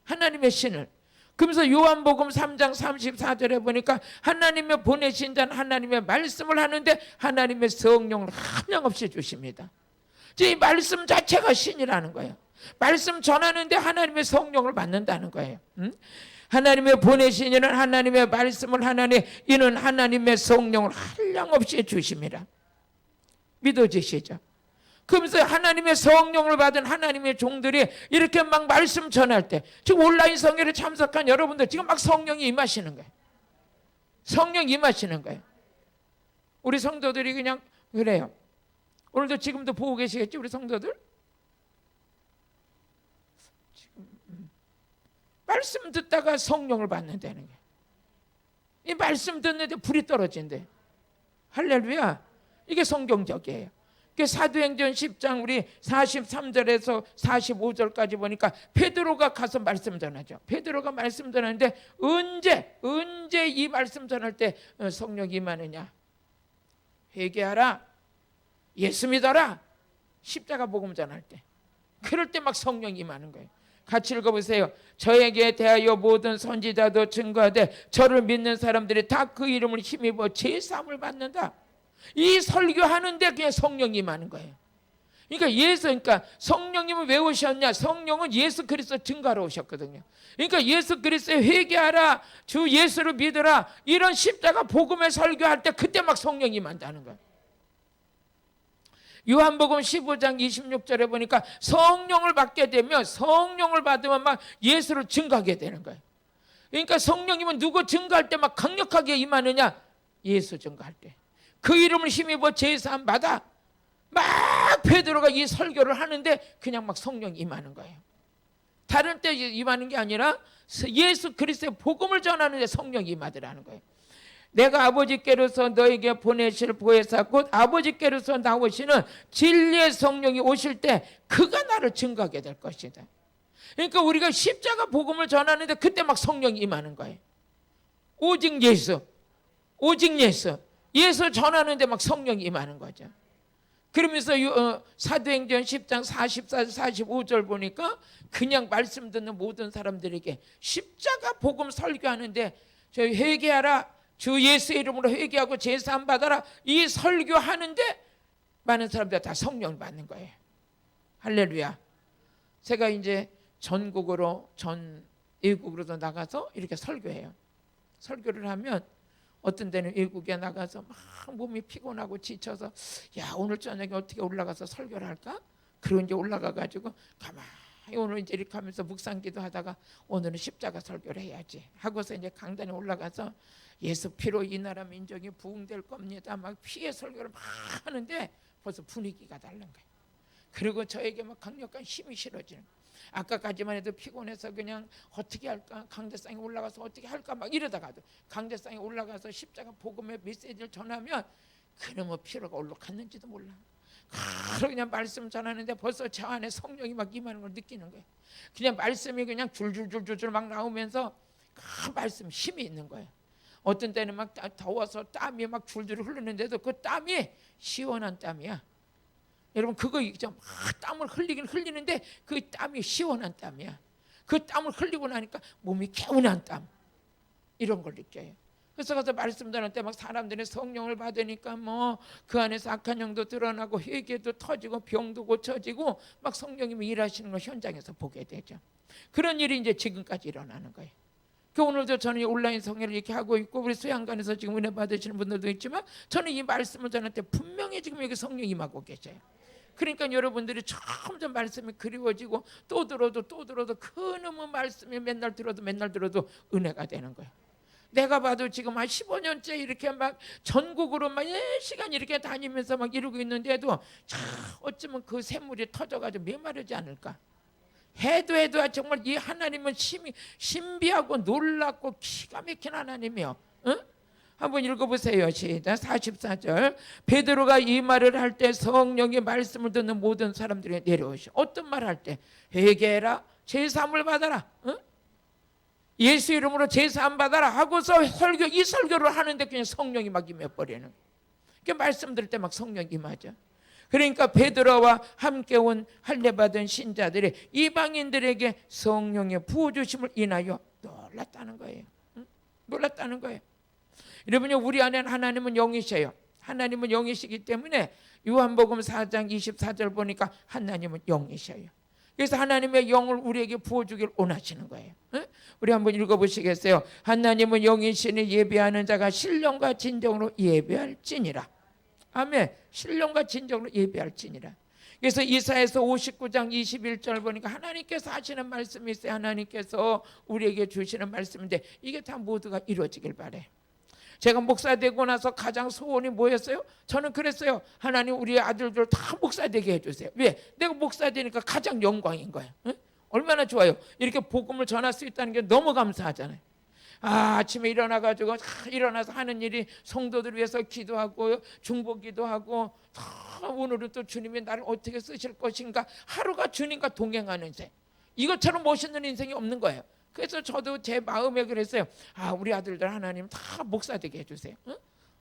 하나님의 신을. 그러면서 요한복음 3장 34절에 보니까 하나님의 보내신 자는 하나님의 말씀을 하는데 하나님의 성령을 한량없이 주십니다. 이 말씀 자체가 신이라는 거예요. 말씀 전하는데 하나님의 성령을 받는다는 거예요. 하나님의 보내신 이는 하나님의 말씀을 하나니 이는 하나님의 성령을 한량없이 주십니다. 믿어지시죠? 그러면서 하나님의 성령을 받은 하나님의 종들이 이렇게 막 말씀 전할 때, 지금 온라인 성회를 참석한 여러분들 지금 막 성령이 임하시는 거예요. 성령 임하시는 거예요. 우리 성도들이 그냥 그래요. 오늘도 지금도 보고 계시겠지 우리 성도들? 지금 말씀 듣다가 성령을 받는다는 거예요. 이 말씀 듣는데 불이 떨어진대. 할렐루야. 이게 성경적이에요. 사도행전 10장 우리 43절에서 45절까지 보니까 베드로가 가서 말씀 전하죠. 베드로가 말씀 전하는데 언제 이 말씀 전할 때 성령이 임하느냐? 회개하라, 예수 믿어라, 십자가 복음 전할 때, 그럴 때 막 성령이 임하는 거예요. 같이 읽어보세요. 저에게 대하여 모든 선지자도 증거하되 저를 믿는 사람들이 다 그 이름을 힘입어 제사함을 받는다. 이 설교하는데 그냥 성령이 임하는 거예요. 그러니까 성령님은 왜 오셨냐? 성령은 예수 그리스도 증거하러 오셨거든요. 그러니까 예수 그리스도에 회개하라, 주 예수를 믿어라, 이런 십자가 복음을 설교할 때 그때 막 성령이 임한다는 거예요. 요한복음 15장 26절에 보니까 성령을 받게 되면, 성령을 받으면 막 예수를 증거하게 되는 거예요. 그러니까 성령님은 누구 증거할 때 막 강력하게 임하느냐? 예수 증거할 때. 그 이름을 힘입어 제사함 받아. 막 베드로가 이 설교를 하는데 그냥 막 성령이 임하는 거예요. 다른 때 임하는 게 아니라 예수 그리스도의 복음을 전하는데 성령이 임하더라는 거예요. 내가 아버지께로서 너에게 보내실 보혜사 곧 아버지께로서 나오시는 진리의 성령이 오실 때 그가 나를 증거하게 될 것이다. 그러니까 우리가 십자가 복음을 전하는데 그때 막 성령이 임하는 거예요. 오직 예수, 오직 예수, 예수 전하는데 막 성령이 임하는 거죠. 그러면서 사도행전 10장 44, 45절 보니까 그냥 말씀 듣는 모든 사람들에게 십자가 복음 설교하는데 저희 회개하라, 주 예수의 이름으로 회개하고 제사함 받아라, 이 설교하는데 많은 사람들 다 성령을 받는 거예요. 할렐루야. 제가 이제 전국으로 전 외국으로도 나가서 이렇게 설교해요. 설교를 하면 어떤 때는 외국에 나가서 막 몸이 피곤하고 지쳐서 야, 오늘 저녁에 어떻게 올라가서 설교를 할까? 그리고 이제 올라가가지고 가만히 오늘 이제 이렇게 하면서 묵상기도 하다가 오늘은 십자가 설교를 해야지 하고서 이제 강단에 올라가서 예수 피로 이 나라 민족이 부흥될 겁니다. 막 피해 설교를 막 하는데 벌써 분위기가 다른 거예요. 그리고 저에게 막 강력한 힘이 실어지는 거예요. 아까까지만 해도 피곤해서 그냥 어떻게 할까, 강대상에 올라가서 어떻게 할까 막 이러다가도 강대상에 올라가서 십자가 복음의 메시지를 전하면 그놈의 피로가 올라 갔는지도 몰라. 그냥 말씀 전하는데 벌써 저 안에 성령이 막 임하는 걸 느끼는 거예요. 그냥 말씀이 그냥 줄줄줄줄 막 나오면서 그 말씀 힘이 있는 거예요. 어떤 때는 막 더워서 땀이 막 줄줄 흐르는데도 그 땀이 시원한 땀이야. 여러분 그거 있죠. 땀을 흘리긴 흘리는데 그 땀이 시원한 땀이야. 그 땀을 흘리고 나니까 몸이 개운한 땀, 이런 걸 느껴요. 그래서 가서 말씀 전할 때 막 사람들이 성령을 받으니까 뭐 그 안에서 악한 영도 드러나고 회개도 터지고 병도 고쳐지고 막 성령님이 일하시는 걸 현장에서 보게 되죠. 그런 일이 이제 지금까지 일어나는 거예요. 오늘도 저는 온라인 성회를 이렇게 하고 있고 우리 수양관에서 지금 은혜 받으시는 분들도 있지만 저는 이 말씀을 전할 때 분명히 지금 여기 성령이 임하고 계세요. 그러니까 여러분들이 점점 말씀이 그리워지고 또 들어도 그놈의 말씀이 맨날 들어도 은혜가 되는 거예요. 내가 봐도 지금 한 15년째 이렇게 막 전국으로 막 1시간 이렇게 다니면서 막 이러고 있는데도 참 어쩌면 그 샘물이 터져가지고 메마르지 않을까. 해도 정말 이 하나님은 신비하고 놀랍고 기가 막힌 하나님이요. 응? 한번 읽어보세요. 시작. 44절. 베드로가 이 말을 할 때 성령의 말씀을 듣는 모든 사람들이 내려오셔. 어떤 말 할 때? 회개해라, 제사함을 받아라, 응? 예수 이름으로 제사함 받아라 하고서 이 설교를 하는데 그냥 성령이 막 임해버리는. 그 말씀 들을 때 막 성령이 임하죠. 그러니까 베드로와 함께 온 할례받은 신자들이 이방인들에게 성령의 부어주심을 인하여 놀랐다는 거예요. 응? 놀랐다는 거예요. 여러분이 우리 안에는 하나님은 영이셔요. 하나님은 영이시기 때문에 요한복음 4장 24절 보니까 하나님은 영이셔요. 그래서 하나님의 영을 우리에게 부어주길 원하시는 거예요. 응? 우리 한번 읽어보시겠어요? 하나님은 영이시니 예배하는 자가 신령과 진정으로 예배할지니라. 아멘. 신령과 진정으로 예배할지니라. 그래서 이사야서 59장 21절 보니까 하나님께서 하시는 말씀이 있어요. 하나님께서 우리에게 주시는 말씀인데 이게 다 모두가 이루어지길 바래요. 제가 목사 되고 나서 가장 소원이 뭐였어요? 저는 그랬어요. 하나님 우리 아들들 다 목사 되게 해주세요. 왜? 내가 목사 되니까 가장 영광인 거예요. 응? 얼마나 좋아요. 이렇게 복음을 전할 수 있다는 게 너무 감사하잖아요. 아침에 일어나서 하는 일이 성도들 위해서 기도하고 중보기도 하고, 오늘은 또 주님이 나를 어떻게 쓰실 것인가, 하루가 주님과 동행하는 인생, 이것처럼 멋있는 인생이 없는 거예요. 그래서 저도 제 마음에 그랬어요. 우리 아들들 하나님 다 목사 되게 해주세요. 응?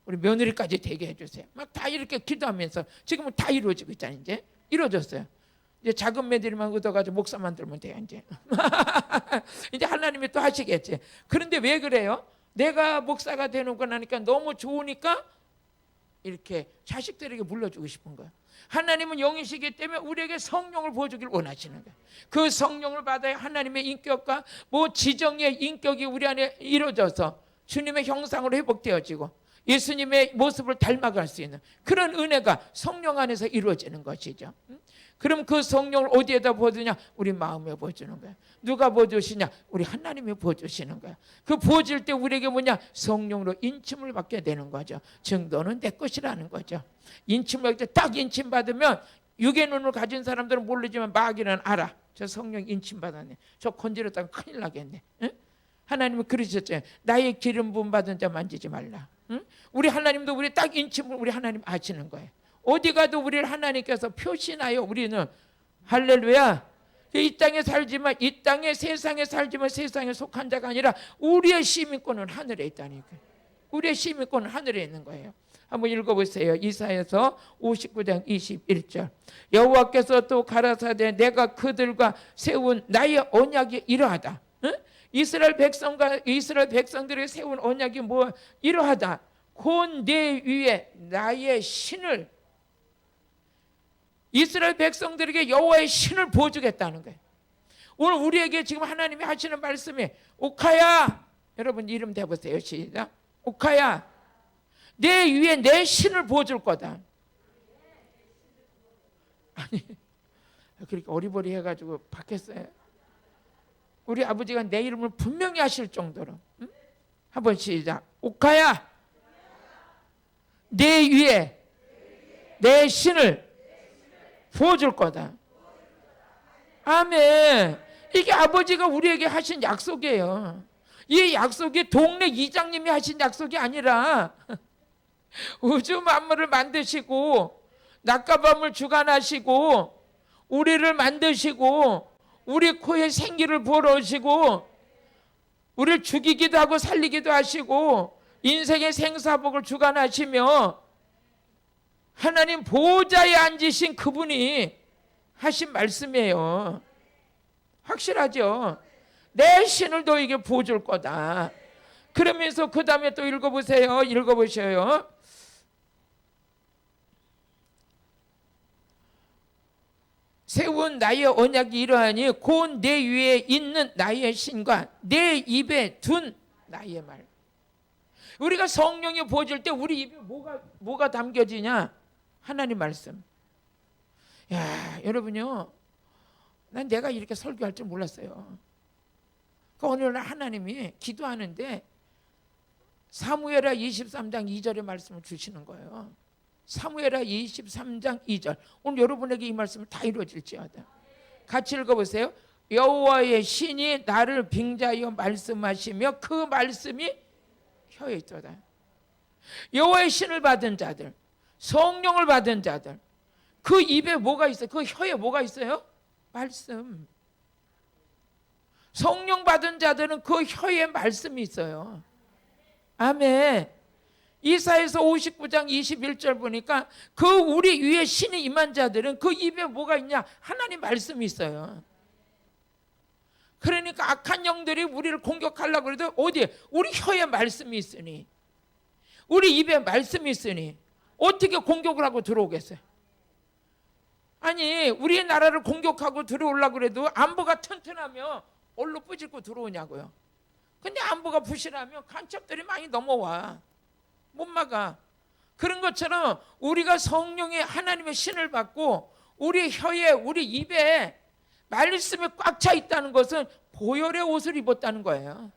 우리 며느리까지 되게 해주세요. 막 다 이렇게 기도하면서 지금은 다 이루어지고 있잖아요. 이제 이루어졌어요. 이제 작은 매들만 얻어가지고 목사 만들면 돼요. 이제 이제 하나님이 또 하시겠지. 그런데 왜 그래요? 내가 목사가 되는 거 나니까 너무 좋으니까 이렇게 자식들에게 물려주고 싶은 거예요. 하나님은 영이시기 때문에 우리에게 성령을 보여주길 원하시는 거예요. 그 성령을 받아야 하나님의 인격과 지정의 인격이 우리 안에 이루어져서 주님의 형상으로 회복되어지고 예수님의 모습을 닮아갈 수 있는 그런 은혜가 성령 안에서 이루어지는 것이죠. 그럼 그 성령을 어디에다 부어주냐? 우리 마음에 부어주는 거야. 누가 부어주시냐? 우리 하나님이 부어주시는 거야. 그 부어질 때 우리에게 뭐냐? 성령으로 인침을 받게 되는 거죠. 증거는 내 것이라는 거죠. 인침을 받을 때 딱 인침 받으면, 육의 눈을 가진 사람들은 모르지만 마귀는 알아. 저 성령 인침 받았네. 저 건드렸다가 큰일 나겠네. 응? 하나님은 그러셨잖아요. 나의 기름 부음 받은 자 만지지 말라. 응? 우리 하나님도 우리 딱 인침을 우리 하나님 아시는 거예요. 어디 가도 우리를 하나님께서 표시나요. 우리는 할렐루야. 이 땅에 살지만, 이 땅에 세상에 살지만 세상에 속한 자가 아니라 우리의 시민권은 하늘에 있다니까요. 우리의 시민권은 하늘에 있는 거예요. 한번 읽어보세요. 이사야서 59장 21절. 여호와께서 또 가라사대 내가 그들과 세운 나의 언약이 이러하다. 응? 이스라엘 백성들에게 세운 언약이 이러하다. 곧 내 위에 나의 신을, 이스라엘 백성들에게 여호와의 신을 보여주겠다는 거예요. 오늘 우리에게 지금 하나님이 하시는 말씀이, 오카야, 여러분 이름 대보세요. 시작. 오카야, 내 위에 내 신을 보여줄 거다. 아니, 그렇게 어리버리 해가지고 받겠어요? 우리 아버지가 내 이름을 분명히 하실 정도로. 응? 한번 시작. 오카야, 내 위에 내 신을 보여줄 거다. 아멘. 이게 아버지가 우리에게 하신 약속이에요. 이 약속이 동네 이장님이 하신 약속이 아니라 우주 만물을 만드시고 낮과 밤을 주관하시고 우리를 만드시고 우리 코에 생기를 불어오시고 우리를 죽이기도 하고 살리기도 하시고 인생의 생사복을 주관하시며 하나님 보좌에 앉으신 그분이 하신 말씀이에요. 확실하죠? 내 신을 너에게 보여줄 거다. 그러면서 그 다음에 또 읽어보세요. 읽어보셔요. 세운 나의 언약이 이러하니 곧 내 위에 있는 나의 신과 내 입에 둔 나의 말. 우리가 성령이 보여줄 때 우리 입에 뭐가 담겨지냐? 하나님 말씀. 야, 여러분요, 난 내가 이렇게 설교할 줄 몰랐어요. 그 어느 날 하나님이 기도하는데 사무엘하 23장 2절의 말씀을 주시는 거예요. 사무엘하 23장 2절. 오늘 여러분에게 이 말씀을 다 이루어질지어다. 같이 읽어보세요. 여호와의 신이 나를 빙자하여 말씀하시며 그 말씀이 혀에 있도다. 여호와의 신을 받은 자들, 성령을 받은 자들, 그 입에 뭐가 있어요? 그 혀에 뭐가 있어요? 말씀. 성령 받은 자들은 그 혀에 말씀이 있어요. 아멘. 이사야서 59장 21절 보니까 그 우리 위에 신이 임한 자들은 그 입에 뭐가 있냐? 하나님 말씀이 있어요. 그러니까 악한 영들이 우리를 공격하려고 해도 어디에? 우리 혀에 말씀이 있으니, 우리 입에 말씀이 있으니 어떻게 공격을 하고 들어오겠어요? 아니, 우리의 나라를 공격하고 들어오려고 해도 안보가 튼튼하면 얼로 뿌짓고 들어오냐고요. 근데 안보가 부실하면 간첩들이 많이 넘어와. 못 막아. 그런 것처럼 우리가 성령의 하나님의 신을 받고 우리 혀에, 우리 입에 말씀이 꽉 차 있다는 것은 보혈의 옷을 입었다는 거예요.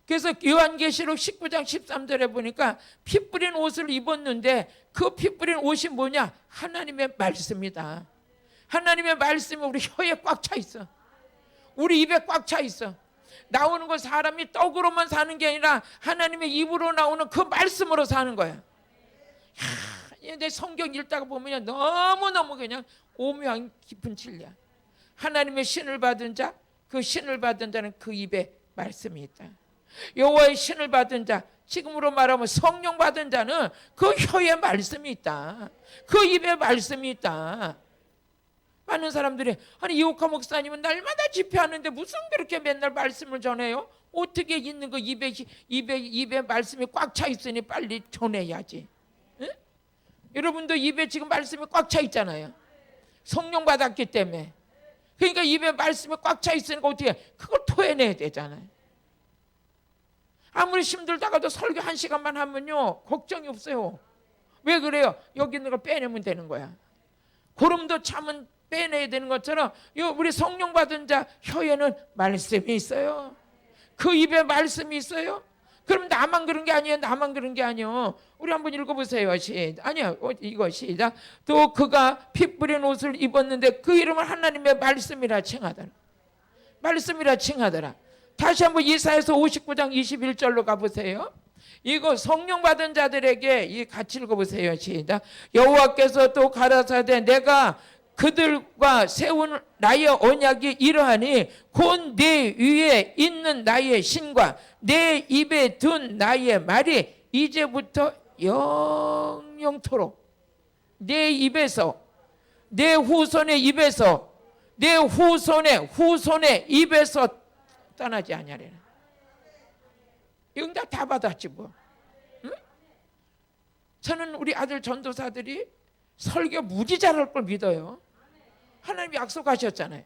그래서 요한계시록 19장 13절에 보니까 피 뿌린 옷을 입었는데 그 피 뿌린 옷이 뭐냐? 하나님의 말씀이다. 하나님의 말씀이 우리 혀에 꽉 차 있어. 우리 입에 꽉 차 있어. 나오는 거 사람이 떡으로만 사는 게 아니라 하나님의 입으로 나오는 그 말씀으로 사는 거야. 내 성경 읽다가 보면 너무너무 그냥 오묘한 깊은 진리야. 하나님의 신을 받은 자, 그 신을 받은 자는 그 입에 말씀이 있다. 여호와의 신을 받은 자, 지금으로 말하면 성령 받은 자는 그 혀에 말씀이 있다. 그 입에 말씀이 있다. 많은 사람들이 아니 이옥화 목사님은 날마다 집회하는데 무슨 그렇게 맨날 말씀을 전해요? 어떻게 있는 거 입에 말씀이 꽉 차 있으니 빨리 전해야지. 응? 여러분도 입에 지금 말씀이 꽉 차 있잖아요. 성령 받았기 때문에. 그러니까 입에 말씀이 꽉 차 있으니까 어떻게 그걸 토해내야 되잖아요. 아무리 힘들다가도 설교 1시간만 하면요 걱정이 없어요. 왜 그래요? 여기 있는 걸 빼내면 되는 거야. 구름도 참은 빼내야 되는 것처럼 우리 성령 받은 자 혀에는 말씀이 있어요. 그 입에 말씀이 있어요. 그럼 나만 그런 게 아니에요. 나만 그런 게 아니에요. 우리 한번 읽어보세요. 아니요 이거 시작. 또 그가 피 뿌린 옷을 입었는데 그 이름을 하나님의 말씀이라 칭하더라. 말씀이라 칭하더라. 다시 한번 이사야서 59장 21절로 가보세요. 이거 성령 받은 자들에게 같이 읽어보세요. 시작. 여호와께서 또 가라사대 내가 그들과 세운 나의 언약이 이러하니 곧 내 위에 있는 나의 신과 내 입에 둔 나의 말이 이제부터 영영토록 내 입에서 내 후손의 입에서 내 후손의 입에서 떠나지 아니하리라. 응답 다 받았지 뭐. 응? 저는 우리 아들 전도사들이 설교 무지 잘할 걸 믿어요. 하나님이 약속하셨잖아요.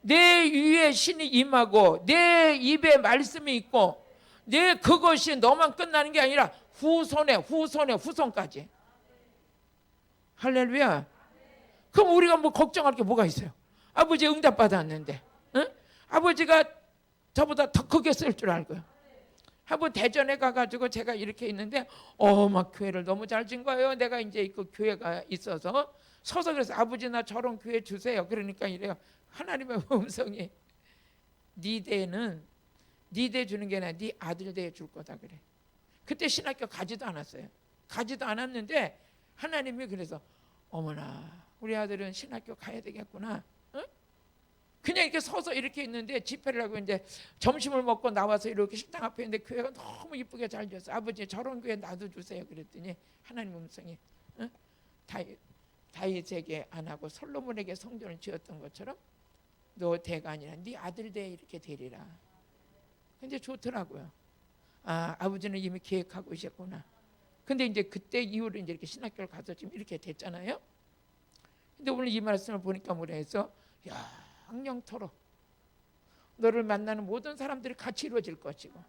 내 위에 신이 임하고 내 입에 말씀이 있고 내 그것이 너만 끝나는 게 아니라 후손의 후손까지. 할렐루야. 그럼 우리가 뭐 걱정할 게 뭐가 있어요? 아버지 응답 받았는데 응? 아버지가 저보다 더 크게 쓸 줄 알고요. 한번 대전에 가가지고 제가 이렇게 있는데 막 교회를 너무 잘 진 거예요. 내가 이제 그 교회가 있어서 서서 그래서 아버지 나 저런 교회 주세요. 그러니까 이래요. 하나님의 음성이 네 대는 네 대 주는 게 아니라 네 아들 대 줄 거다 그래. 그때 신학교 가지도 않았어요. 가지도 않았는데 하나님이 그래서 어머나 우리 아들은 신학교 가야 되겠구나. 응? 그냥 이렇게 서서 이렇게 있는데 집회를 하고 이제 점심을 먹고 나와서 이렇게 식당 앞에 있는데 교회가 너무 이쁘게 잘 지었어. 아버지 저런 교회 나도 주세요. 그랬더니 하나님 음성이 응? 다윗에게 안 하고 솔로몬에게 성전을 지었던 것처럼 너 대가 아니라 네 아들 대 이렇게 되리라. 근데 좋더라고요. 아버지는 이미 계획하고 계셨구나. 근데 이제 그때 이후로 이제 이렇게 신학교를 가서 지금 이렇게 됐잖아요. 근데 오늘 이 말씀을 보니까 뭐라 해서 영영토록 너를 만나는 모든 사람들이 같이 이루어질 것이고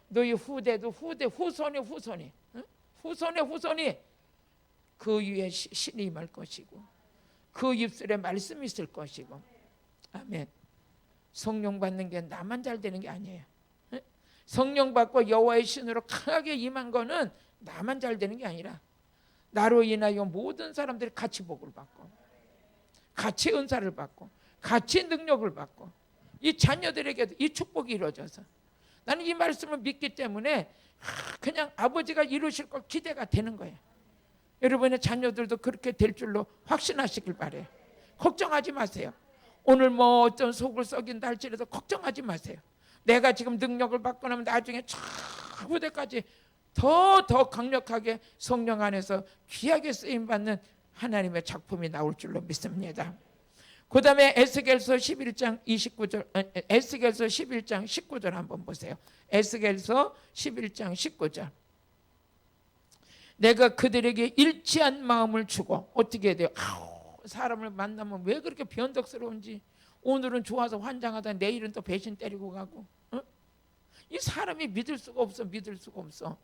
너희 후대도 후손이 응? 후손이 그 위에 신이 임할 것이고 그 입술에 말씀이 있을 것이고 아멘. 성령 받는 게 나만 잘 되는 게 아니에요. 응? 성령 받고 여호와의 신으로 강하게 임한 거는 나만 잘 되는 게 아니라 나로 인하여 모든 사람들이 같이 복을 받고 같이 은사를 받고 같이 능력을 받고 이 자녀들에게도 이 축복이 이루어져서 나는 이 말씀을 믿기 때문에 그냥 아버지가 이루실 걸 기대가 되는 거예요. 여러분의 자녀들도 그렇게 될 줄로 확신하시길 바래요. 걱정하지 마세요. 오늘 뭐 어떤 속을 썩인다 할지라도 걱정하지 마세요. 내가 지금 능력을 받고 나면 나중에 저 후대까지 더 강력하게 성령 안에서 귀하게 쓰임받는 하나님의 작품이 나올 줄로 믿습니다. 그 다음에 에스겔서 11장 19절 한번 보세요. 에스겔서 11장 19절. 내가 그들에게 일치한 마음을 주고 어떻게 해야 돼요? 사람을 만나면 왜 그렇게 변덕스러운지 오늘은 좋아서 환장하다 내일은 또 배신 때리고 가고 이 사람이 믿을 수가 없어.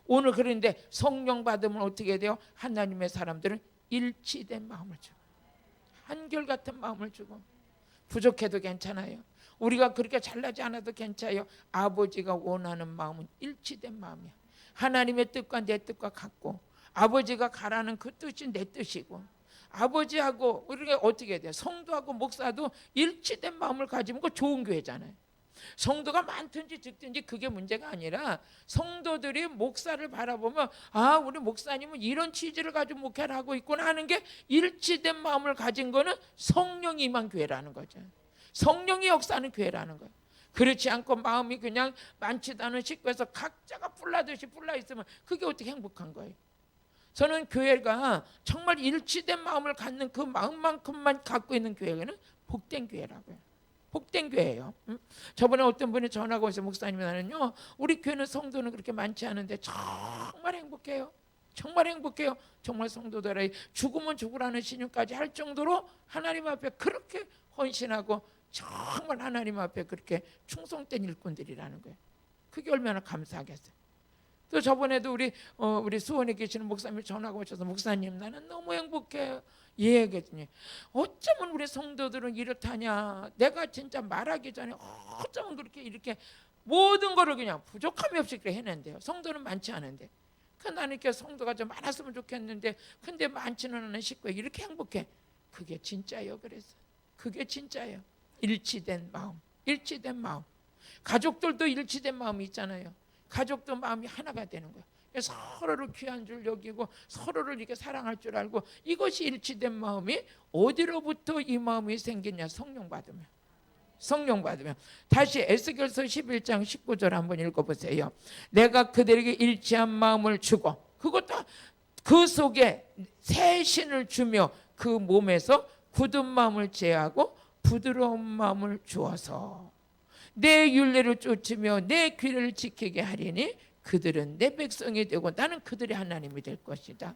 오늘 그런데 성령 받으면 어떻게 해야 돼요? 하나님의 사람들은 일치된 마음을 주고 한결같은 마음을 주고 부족해도 괜찮아요. 우리가 그렇게 잘나지 않아도 괜찮아요. 아버지가 원하는 마음은 일치된 마음이야. 하나님의 뜻과 내 뜻과 같고 아버지가 가라는 그 뜻이 내 뜻이고 아버지하고 우리가 어떻게 돼요? 성도하고 목사도 일치된 마음을 가지면 그 좋은 교회잖아요. 성도가 많든지 적든지 그게 문제가 아니라 성도들이 목사를 바라보면 아, 우리 목사님은 이런 취지를 가지고 목회를 하고 있구나 하는 게 일치된 마음을 가진 거는 성령이 임한 교회라는 거죠. 성령이 역사하는 교회라는 거예요. 그렇지 않고 마음이 그냥 많지도 않은 식구에서 각자가 뿔나듯이 뿔나 있으면 그게 어떻게 행복한 거예요? 저는 교회가 정말 일치된 마음을 갖는 그 마음만큼만 갖고 있는 교회는 복된 교회라고요. 복된 교회예요. 저번에 어떤 분이 전화가 오셔서 목사님, 나는요 우리 교회는 성도는 그렇게 많지 않은데 정말 행복해요. 정말 행복해요. 정말 성도들의 죽으면 죽으라는 신용까지 할 정도로 하나님 앞에 그렇게 헌신하고 정말 하나님 앞에 그렇게 충성된 일꾼들이라는 거예요. 그게 얼마나 감사하겠어요. 또 저번에도 우리 수원에 계시는 목사님이 전화가 오셔서 목사님, 나는 너무 행복해요. 예, 그랬더니 어쩌면 우리 성도들은 이렇다냐. 내가 진짜 말하기 전에 어쩌면 그렇게 이렇게 모든 거를 그냥 부족함이 없이 그렇게 해낸대요. 성도는 많지 않은데. 나는 이렇게 성도가 좀 많았으면 좋겠는데 근데 많지는 않은 식구에 이렇게 행복해. 그게 진짜예요. 그래서 그게 진짜예요. 일치된 마음, 일치된 마음. 가족들도 일치된 마음이 있잖아요. 가족도 마음이 하나가 되는 거예요. 서로를 귀한 줄 여기고 서로를 이렇게 사랑할 줄 알고, 이것이 일치된 마음이 어디로부터 이 마음이 생기냐? 성령 받으면. 성령 받으면. 다시 에스겔서 11장 19절 한번 읽어보세요. 내가 그들에게 일치한 마음을 주고, 그것도 그 속에 새 신을 주며 그 몸에서 굳은 마음을 제하고 부드러운 마음을 주어서 내 율례를 쫓으며 내 규례를 지키게 하리니 그들은 내 백성이 되고 나는 그들의 하나님이 될 것이다.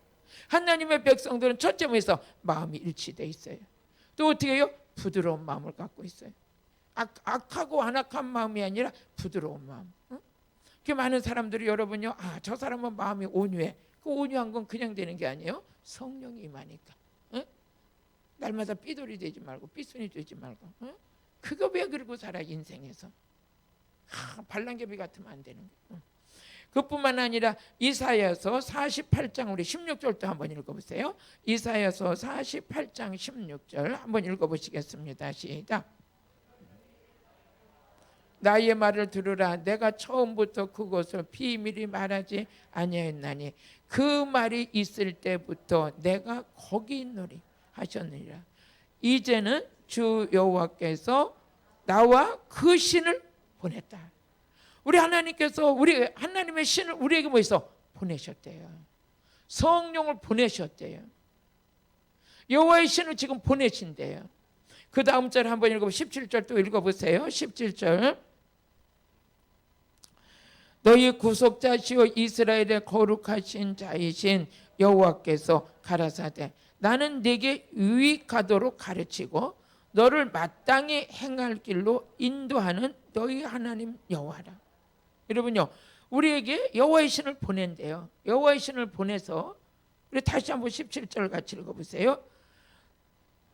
하나님의 백성들은 첫째에서 마음이 일치되어 있어요. 또 어떻게 해요? 부드러운 마음을 갖고 있어요. 악하고 완악한 마음이 아니라 부드러운 마음. 그 많은 사람들이 여러분요, 아, 저 사람은 마음이 온유해. 그 온유한 건 그냥 되는 게 아니에요. 성령이 임하니까. 날마다 삐돌이 되지 말고 삐순이 되지 말고. 그거 왜 그러고 살아 인생에서. 발랑개비 같으면 안 되는 거예요. 그뿐만 아니라 이사야서 48장 우리 16절도 한번 읽어보세요. 이사야서 48장 16절 한번 읽어보시겠습니다. 시작. 나의 말을 들으라. 내가 처음부터 그것을 비밀히 말하지 아니하였나니 그 말이 있을 때부터 내가 거기 있노리 하셨느니라. 이제는 주 여호와께서 나와 그 신을 보냈다. 우리 하나님께서 우리 하나님의 신을 우리에게 뭐 있어? 보내셨대요. 성령을 보내셨대요. 여호와의 신을 지금 보내신대요. 그 다음 절 한번 읽어보세요. 17절 또 읽어보세요. 17절. 너희 구속자시오 이스라엘의 거룩하신 자이신 여호와께서 가라사대 나는 네게 유익하도록 가르치고 너를 마땅히 행할 길로 인도하는 너희 하나님 여호와라. 여러분요, 우리에게 여호와의 신을 보낸대요. 여호와의 신을 보내서 우리 다시 한번 17절 같이 읽어보세요.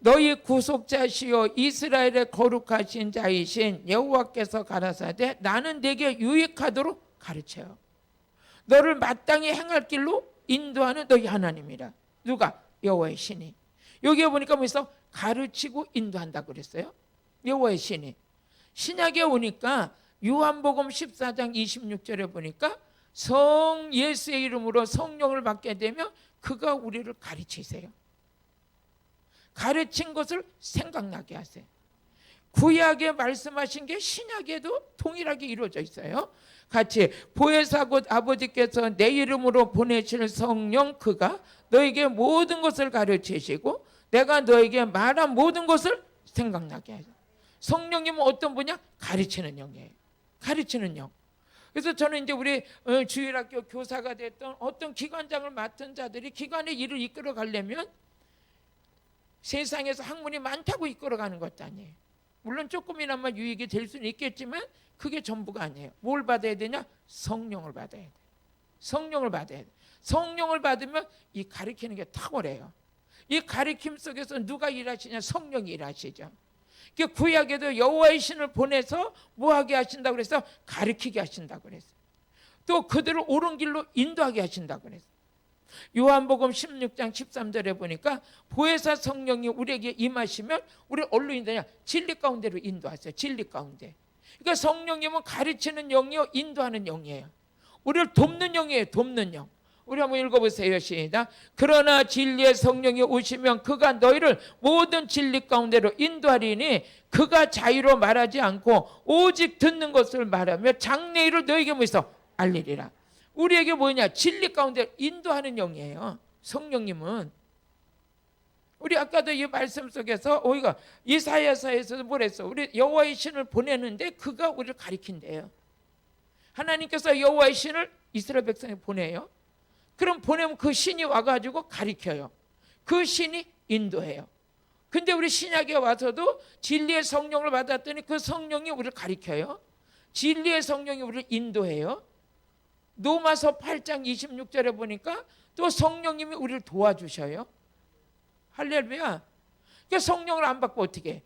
너희 구속자시요 이스라엘의 거룩하신 자이신 여호와께서 가라사대 나는 네게 유익하도록 가르쳐요. 너를 마땅히 행할 길로 인도하는 너희 하나님이라. 누가? 여호와의 신이. 여기에 보니까 뭐 있어? 가르치고 인도한다고 그랬어요. 여호와의 신이. 신약에 오니까 요한복음 14장 26절에 보니까 성 예수의 이름으로 성령을 받게 되면 그가 우리를 가르치세요. 가르친 것을 생각나게 하세요. 구약에 말씀하신 게 신약에도 동일하게 이루어져 있어요. 같이 보혜사 곧 아버지께서 내 이름으로 보내실 성령 그가 너에게 모든 것을 가르치시고 내가 너에게 말한 모든 것을 생각나게 하죠. 성령님은 어떤 분이야? 가르치는 영이에요. 가르치는 영. 그래서 저는 이제 우리 주일학교 교사가 됐던 어떤 기관장을 맡은 자들이 기관의 일을 이끌어 가려면 세상에서 학문이 많다고 이끌어가는 것도 아니에요. 물론 조금이나마 유익이 될 수는 있겠지만 그게 전부가 아니에요. 뭘 받아야 되냐? 성령을 받아야 돼. 성령을 받아야 돼. 성령을 받으면 이 가르치는 게 탁월해요. 이 가르침 속에서 누가 일하시냐? 성령이 일하시죠. 구약에도 여호와의 신을 보내서 뭐하게 하신다고 그래서 가르치게 하신다고 그랬어요. 또 그들을 옳은 길로 인도하게 하신다고 그랬어요. 요한복음 16장 13절에 보니까 보혜사 성령이 우리에게 임하시면 우리 어디로 인도하냐? 진리 가운데로 인도하세요. 진리 가운데. 그러니까 성령님은 가르치는 영이요, 인도하는 영이에요. 우리를 돕는 영이에요. 돕는 영. 우리 한번 읽어보세요. 시작. 그러나 진리의 성령이 오시면 그가 너희를 모든 진리 가운데로 인도하리니 그가 자유로 말하지 않고 오직 듣는 것을 말하며 장래일을 너희에게 뭐있어? 알리리라. 우리에게 뭐냐? 진리 가운데 인도하는 영이에요. 성령님은. 우리 아까도 이 말씀 속에서 우리가 이사야서에서도 뭐랬어? 우리 여호와의 신을 보내는데 그가 우리를 가리킨대요. 하나님께서 여호와의 신을 이스라엘 백성에 보내요. 그럼 보내면 그 신이 와가지고 가리켜요. 그 신이 인도해요. 근데 우리 신약에 와서도 진리의 성령을 받았더니 그 성령이 우리를 가리켜요. 진리의 성령이 우리를 인도해요. 로마서 8장 26절에 보니까 또 성령님이 우리를 도와주셔요. 할렐루야. 그러니까 성령을 안 받고 어떻게 해?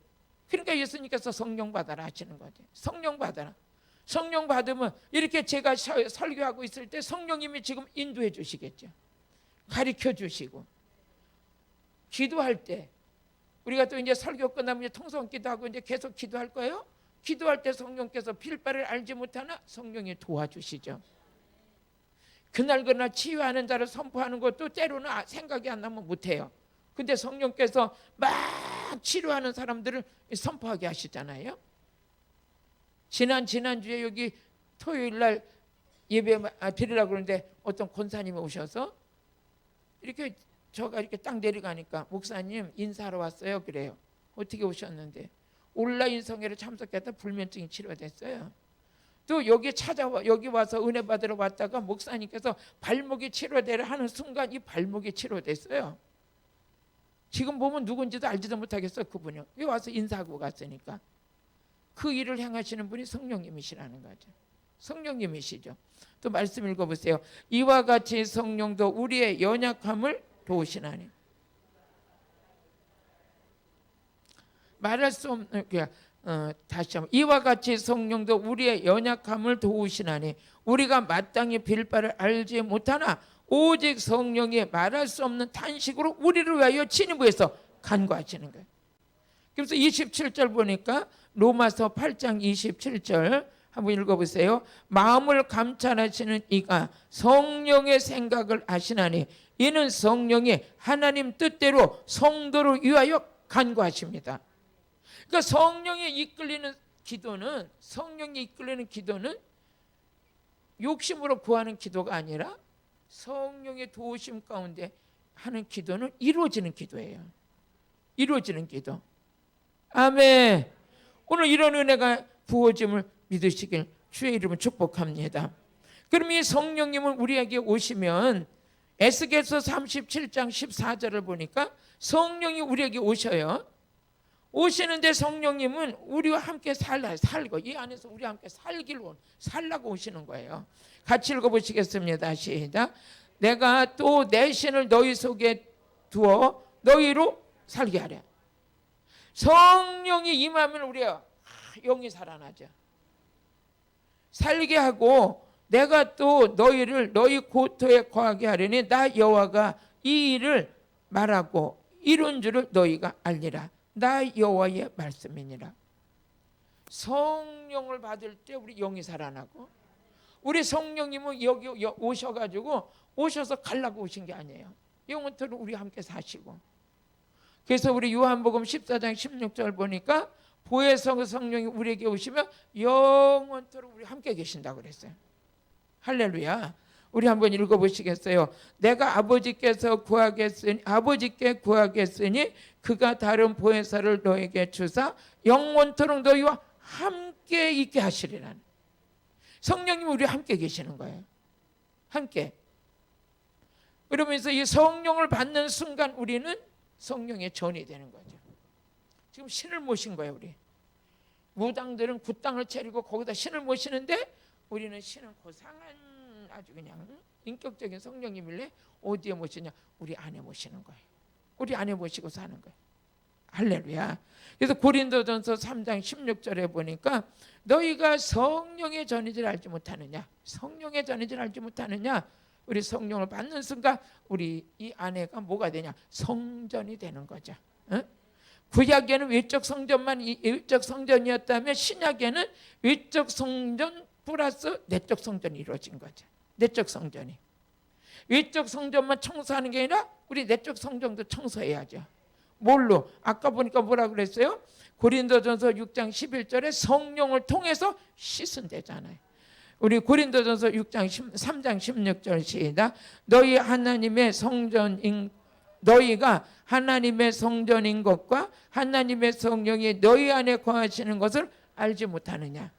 그러니까 예수님께서 성령 받아라 하시는 거죠. 성령 받아라. 성령 받으면 이렇게 제가 설교하고 있을 때 성령님이 지금 인도해 주시겠죠. 가르쳐 주시고. 기도할 때 우리가 또 이제 설교 끝나면 이제 통성 기도하고 이제 계속 기도할 거예요. 기도할 때 성령께서 필바를 알지 못하나 성령이 도와주시죠. 그날 치유하는 자를 선포하는 것도 때로는 생각이 안 나면 못해요. 근데 성령께서 막 치료하는 사람들을 선포하게 하시잖아요. 지난주에 여기 토요일날 예배 드리려고 그러는데 어떤 권사님이 오셔서 이렇게 저가 이렇게 딱 내려가니까 목사님 인사하러 왔어요. 그래요. 어떻게 오셨는데? 온라인 성회를 참석했다 불면증이 치료됐어요. 또 여기 와서 은혜 받으러 왔다가 목사님께서 발목이 치료되려 하는 순간 이 발목이 치료됐어요. 지금 보면 누군지도 알지도 못하겠어. 그분이 여기 와서 인사하고 갔으니까. 그 일을 행하시는 분이 성령님이시라는 거죠. 성령님이시죠. 또 말씀 읽어보세요. 이와 같이 성령도 우리의 연약함을 도우시나니. 말할 수 없는 다시 한번 이와 같이 성령도 우리의 연약함을 도우시나니 우리가 마땅히 빌 바를 알지 못하나 오직 성령이 말할 수 없는 탄식으로 우리를 위하여 진부에서 간구하시는 거예요. 그래서 27절 보니까 로마서 8장 27절 한번 읽어보세요. 마음을 감찰하시는 이가 성령의 생각을 아시나니 이는 성령이 하나님 뜻대로 성도를 위하여 간구하십니다. 그러니까 성령이 이끌리는 기도는 욕심으로 구하는 기도가 아니라 성령의 도우심 가운데 하는 기도는 이루어지는 기도예요. 이루어지는 기도. 아멘. 오늘 이런 은혜가 부어짐을 믿으시길 주의 이름으로 축복합니다. 그럼 이 성령님은 우리에게 오시면 에스겔서 37장 14절을 보니까 성령이 우리에게 오셔요. 오시는데 성령님은 우리와 함께 살고 이 안에서 우리와 함께 살라고 오시는 거예요. 같이 읽어보시겠습니다. 시작. 내가 또 내 신을 너희 속에 두어 너희로 살게 하랴. 성령이 임하면 우리가 영이 살아나죠. 살게 하고 내가 또 너희를 너희 고토에 거하게 하려니 나 여호와가 이 일을 말하고 이룬 줄을 너희가 알리라. 나 여호와의 말씀이니라. 성령을 받을 때 우리 영이 살아나고 우리 성령님은 여기 오셔서 가려고 오신 게 아니에요. 영원토록 우리 함께 사시고. 그래서 우리 요한복음 14장 16절 보니까 보혜사 성령이 우리에게 오시면 영원토록 우리 함께 계신다고 그랬어요. 할렐루야. 우리 한번 읽어보시겠어요? 내가 아버지께 구하겠으니 그가 다른 보혜사를 너에게 주사 영원토록 너희와 함께 있게 하시리라. 성령님이 우리와 함께 계시는 거예요. 함께. 그러면서 이 성령을 받는 순간 우리는 성령의 전이 되는 거죠. 지금 신을 모신 거예요. 우리 무당들은 굿당을 차리고 거기다 신을 모시는데 우리는 신은 고상한 아주 그냥 인격적인 성령님일래 어디에 모시냐? 우리 안에 모시는 거예요. 우리 안에 모시고 사는 거예요. 할렐루야. 그래서 고린도전서 3장 16절에 보니까 너희가 성령의 전인 줄 알지 못하느냐? 성령의 전인 줄 알지 못하느냐? 우리 성령을 받는 순간 우리 이 안에가 뭐가 되냐? 성전이 되는 거죠. 어? 구약에는 외적 성전만 외적 성전이었다면 신약에는 외적 성전 플러스 내적 성전이 이루어진 거죠. 내적 성전이. 외적 성전만 청소하는 게 아니라 우리 내적 성전도 청소해야죠. 뭘로? 아까 보니까 뭐라 그랬어요? 고린도전서 6장 11절에 성령을 통해서 씻은대잖아요. 우리 고린도전서 3장 16절 시작. 너희가 하나님의 성전인 것과 하나님의 성령이 너희 안에 거하시는 것을 알지 못하느냐.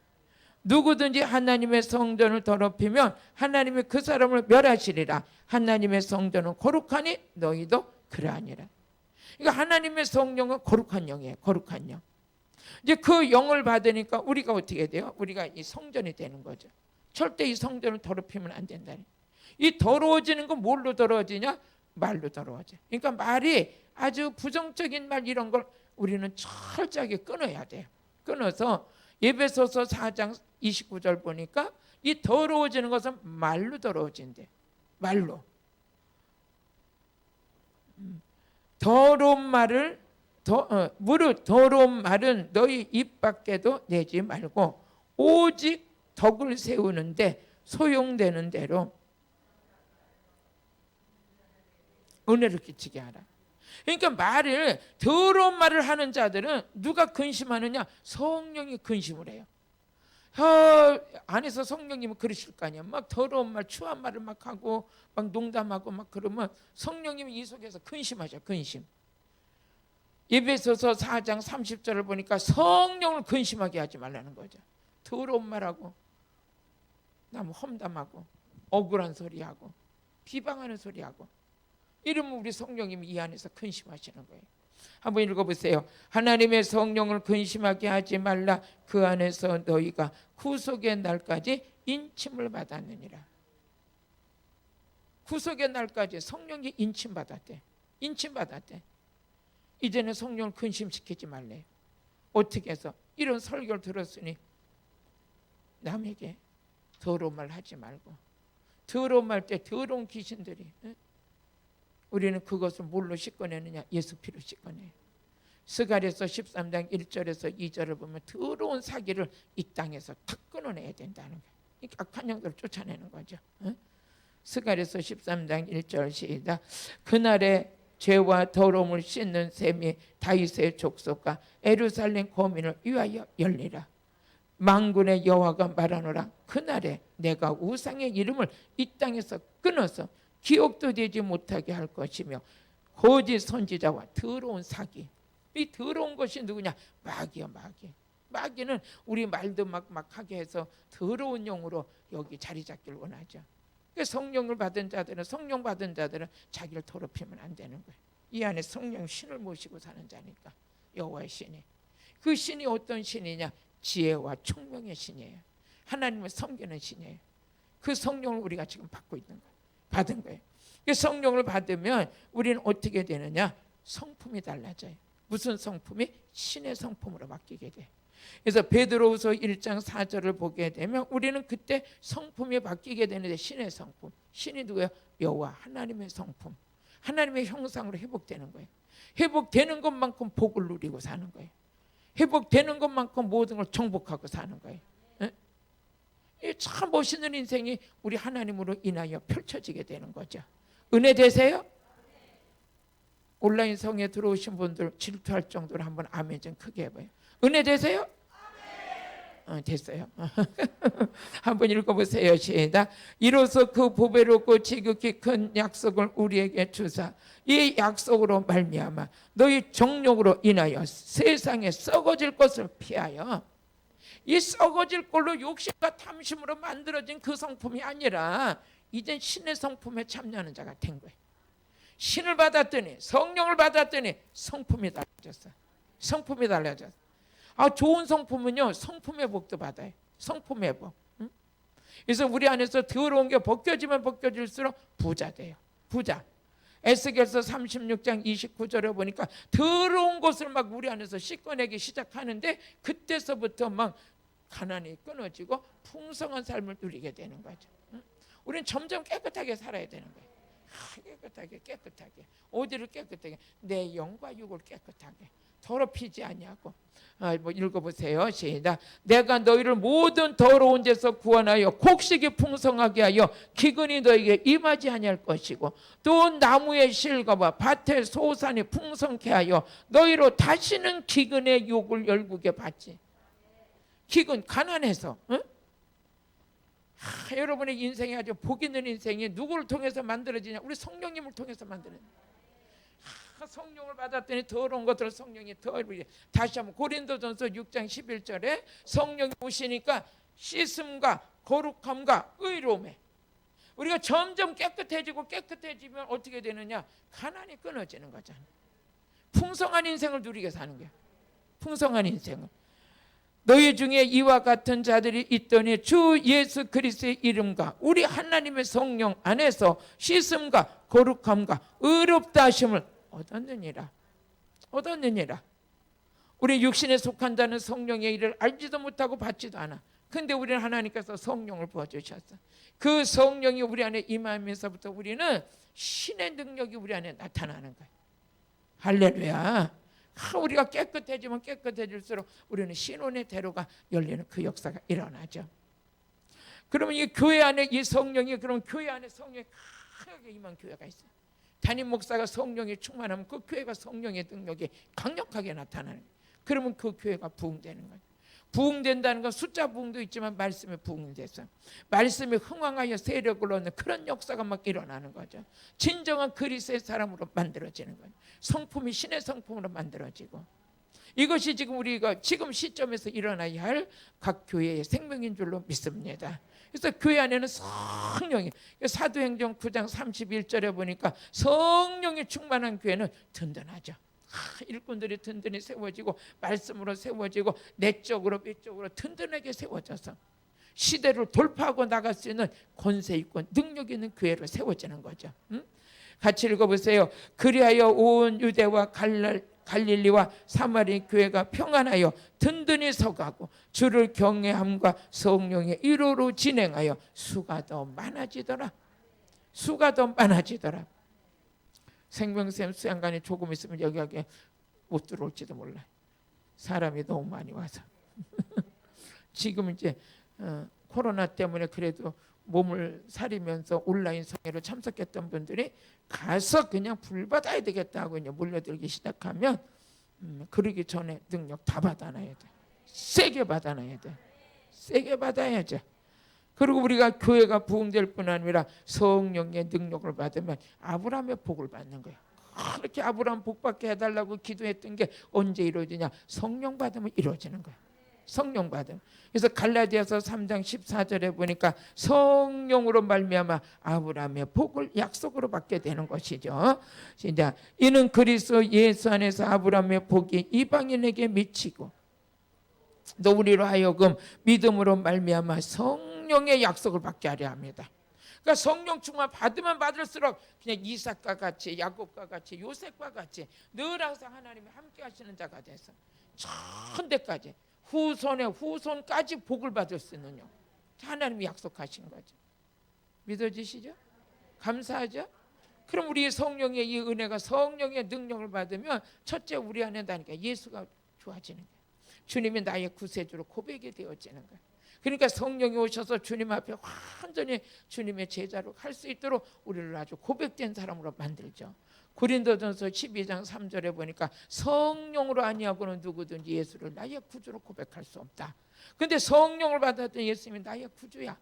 누구든지 하나님의 성전을 더럽히면 하나님이 그 사람을 멸하시리라. 하나님의 성전은 거룩하니 너희도 그러하니라. 그러니까 하나님의 성령은 거룩한 영이에요. 거룩한 영. 이제 그 영을 받으니까 우리가 어떻게 돼요? 우리가 이 성전이 되는 거죠. 절대 이 성전을 더럽히면 안 된다. 이 더러워지는 건 뭘로 더러워지냐? 말로 더러워져. 그러니까 말이 아주 부정적인 말 이런 걸 우리는 철저하게 끊어야 돼요. 끊어서 에베소서 4장 29절 보니까 이 더러워지는 것은 말로 더러워진대. 말로. 더러운 말은 너희 입 밖에도 내지 말고 오직 덕을 세우는데 소용되는 대로 은혜를 끼치게 하라. 그러니까 더러운 말을 하는 자들은 누가 근심하느냐? 성령이 근심을 해요. 안에서 성령님은 그러실 거 아니야. 막 더러운 말, 추한 말을 막 하고 막 농담하고 막 그러면 성령님이 이 속에서 근심하죠. 근심. 에베소서 4장 30절을 보니까 성령을 근심하게 하지 말라는 거죠. 더러운 말하고 남 험담하고 억울한 소리하고 비방하는 소리하고 이러면 우리 성령님이 이 안에서 근심하시는 거예요. 한번 읽어보세요. 하나님의 성령을 근심하게 하지 말라. 그 안에서 너희가 구속의 날까지 인침을 받았느니라. 구속의 날까지 성령이 인침받았대. 인침받았대. 이제는 성령을 근심시키지 말래요. 어떻게 해서? 이런 설교를 들었으니 남에게 더러운 말 하지 말고, 더러운 말 때 더러운 귀신들이, 우리는 그것을 뭘로 씻어내느냐? 예수 피로 씻어내요. 스가랴서 13장 1절에서 2절을 보면 더러운 사기를 이 땅에서 탁 끊어내야 된다는 거예요. 악한 영들을 쫓아내는 거죠. 스가랴서 13장 1절 시작. 그날에 죄와 더러움을 씻는 셈이 다윗의 족속과 예루살렘 거민을 위하여 열리라. 만군의 여호와가 말하노라. 그날에 내가 우상의 이름을 이 땅에서 끊어서 기억도 되지 못하게 할 것이며 거짓 선지자와 더러운 사기. 이 더러운 것이 누구냐? 마귀야. 마귀는 우리 말도 막 하게 해서 더러운 영으로 여기 자리 잡기를 원하죠. 성령을 받은 자들은, 성령 받은 자들은 자기를 더럽히면 안 되는 거예요. 이 안에 성령 신을 모시고 사는 자니까. 여호와의 신이. 그 신이 어떤 신이냐? 지혜와 총명의 신이에요. 하나님을 섬기는 신이에요. 그 성령을 우리가 지금 받고 있는 거예요. 받은 거예요. 성령을 받으면 우리는 어떻게 되느냐? 성품이 달라져요. 무슨 성품이? 신의 성품으로 바뀌게 돼. 그래서 베드로후서 1장 4절을 보게 되면 우리는 그때 성품이 바뀌게 되는데, 신의 성품. 신이 누구예요? 여호와 하나님의 성품. 하나님의 형상으로 회복되는 거예요. 회복되는 것만큼 복을 누리고 사는 거예요. 회복되는 것만큼 모든 걸 정복하고 사는 거예요. 이 참 멋있는 인생이 우리 하나님으로 인하여 펼쳐지게 되는 거죠. 은혜 되세요? 온라인 성에 들어오신 분들 질투할 정도로 한번 아멘 좀 크게 해봐요. 은혜 되세요? 됐어요. 한번 읽어보세요. 시작. 이로써 그 보배롭고 지극히 큰 약속을 우리에게 주사 이 약속으로 말미암아 너희 정욕으로 인하여 세상에 썩어질 것을 피하여, 이 썩어질 걸로 욕심과 탐심으로 만들어진 그 성품이 아니라 이젠 신의 성품에 참여하는 자가 된 거예요. 신을 받았더니, 성령을 받았더니 성품이 달라졌어요. 성품이 달라졌어요. 좋은 성품은요, 성품의 복도 받아요. 성품의 복. 그래서 우리 안에서 더러운 게 벗겨지면 벗겨질수록 부자 돼요. 부자. 에스겔서 36장 29절에 보니까 더러운 것을 막 우리 안에서 씻어내기 시작하는데, 그때서부터 막 가난이 끊어지고 풍성한 삶을 누리게 되는 거죠. 우리는 점점 깨끗하게 살아야 되는 거예요. 깨끗하게 어디를 깨끗하게, 내 영과 육을 깨끗하게 더럽히지 아니하고. 뭐 읽어보세요. 시작. 내가 너희를 모든 더러운 데서 구원하여 곡식이 풍성하게 하여 기근이 너에게 임하지 아니할 것이고, 또 나무의 실과와 밭의 소산이 풍성케 하여 너희로 다시는 기근의 욕을 열국에 받지. 기근, 가난해서, 응? 여러분의 인생이 아주 복 있는 인생이 누구를 통해서 만들어지냐? 우리 성령님을 통해서 만드는. 성령을 받았더니 더러운 것들을 성령이 더럽히게. 다시 한번 고린도전서 6장 11절에 성령이 오시니까 씻음과 거룩함과 의로움에, 우리가 점점 깨끗해지면 어떻게 되느냐? 가난이 끊어지는 거잖아요. 풍성한 인생을 누리게 사는 거예요. 풍성한 인생을. 너희 중에 이와 같은 자들이 있더니 주 예수 그리스도의 이름과 우리 하나님의 성령 안에서 씻음과 거룩함과 의롭다 하심을 얻었느니라. 우리 육신에 속한 자는 성령의 일을 알지도 못하고 받지도 않아. 근데 우리는 하나님께서 성령을 부어주셨어. 그 성령이 우리 안에 임하면서부터 우리는 신의 능력이 우리 안에 나타나는 거예요. 할렐루야. 우리가 깨끗해지면 깨끗해질수록 우리는 신혼의 대로가 열리는 그 역사가 일어나죠. 그러면 이 교회 안에 이 성령이, 그럼 교회 안에 성령이 강하게 임한 교회가 있어요. 담임 목사가 성령이 충만하면 그 교회가 성령의 능력이 강력하게 나타나는 거예요. 그러면 그 교회가 부흥되는 거예요. 부흥된다는 건 숫자 부흥도 있지만 말씀에 부흥이 돼서 말씀이 흥왕하여 세력을 얻는 그런 역사가 막 일어나는 거죠. 진정한 그리스도의 사람으로 만들어지는 거예요. 성품이 신의 성품으로 만들어지고, 이것이 지금 우리가 지금 시점에서 일어나야 할 각 교회의 생명인 줄로 믿습니다. 그래서 교회 안에는 성령이, 사도행전 9장 31절에 보니까 성령이 충만한 교회는 든든하죠. 일꾼들이 든든히 세워지고 말씀으로 세워지고 내적으로 외적으로 든든하게 세워져서 시대를 돌파하고 나갈 수 있는 권세 있고 능력 있는 교회로 세워지는 거죠. 같이 읽어보세요. 그리하여 온 유대와 갈릴리와 사마리 교회가 평안하여 든든히 서가고 주를 경외함과 성령의 위로로 진행하여 수가 더 많아지더라. 생명샘 수양관이 조금 있으면 여기 못 들어올지도 몰라요. 사람이 너무 많이 와서. 지금 이제 코로나 때문에 그래도 몸을 사리면서 온라인 성회로 참석했던 분들이 가서 그냥 불 받아야 되겠다 하고 이제 몰려들기 시작하면 그러기 전에 능력 다 받아놔야 돼. 세게 받아놔야 돼. 세게 받아야죠. 그리고 우리가 교회가 부흥될 뿐 아니라 성령의 능력을 받으면 아브라함의 복을 받는 거예요. 그렇게 아브라함 복 받게 해달라고 기도했던 게 언제 이루어지냐? 성령 받으면 이루어지는 거예요. 성령 받음. 그래서 갈라디아서 3장 14절에 보니까 성령으로 말미암아 아브라함의 복을 약속으로 받게 되는 것이죠. 이제 이는 그리스도 예수 안에서 아브라함의 복이 이방인에게 미치고 또 우리로 하여금 믿음으로 말미암아 성령의 약속을 받게 하려 합니다. 그러니까 성령 충만 받으면 받을수록 그냥 이삭과 같이, 야곱과 같이, 요셉과 같이 늘 항상 하나님이 함께 하시는 자가 돼서 천대까지 후손의 후손까지 복을 받을 수 있는 하나님이 약속하신 거죠. 믿어지시죠? 감사하죠? 그럼 우리 성령의 이 은혜가, 성령의 능력을 받으면 첫째 우리 안에 나니까 예수가 좋아지는 거예요. 주님이 나의 구세주로 고백이 되어지는 거예요. 그러니까 성령이 오셔서 주님 앞에 완전히 주님의 제자로 할 수 있도록 우리를 아주 고백된 사람으로 만들죠. 고린도전서 12장 3절에 보니까 성령으로 아니하고는 누구든지 예수를 나의 구주로 고백할 수 없다. 근데 성령을 받았던 예수님이 나의 구주야,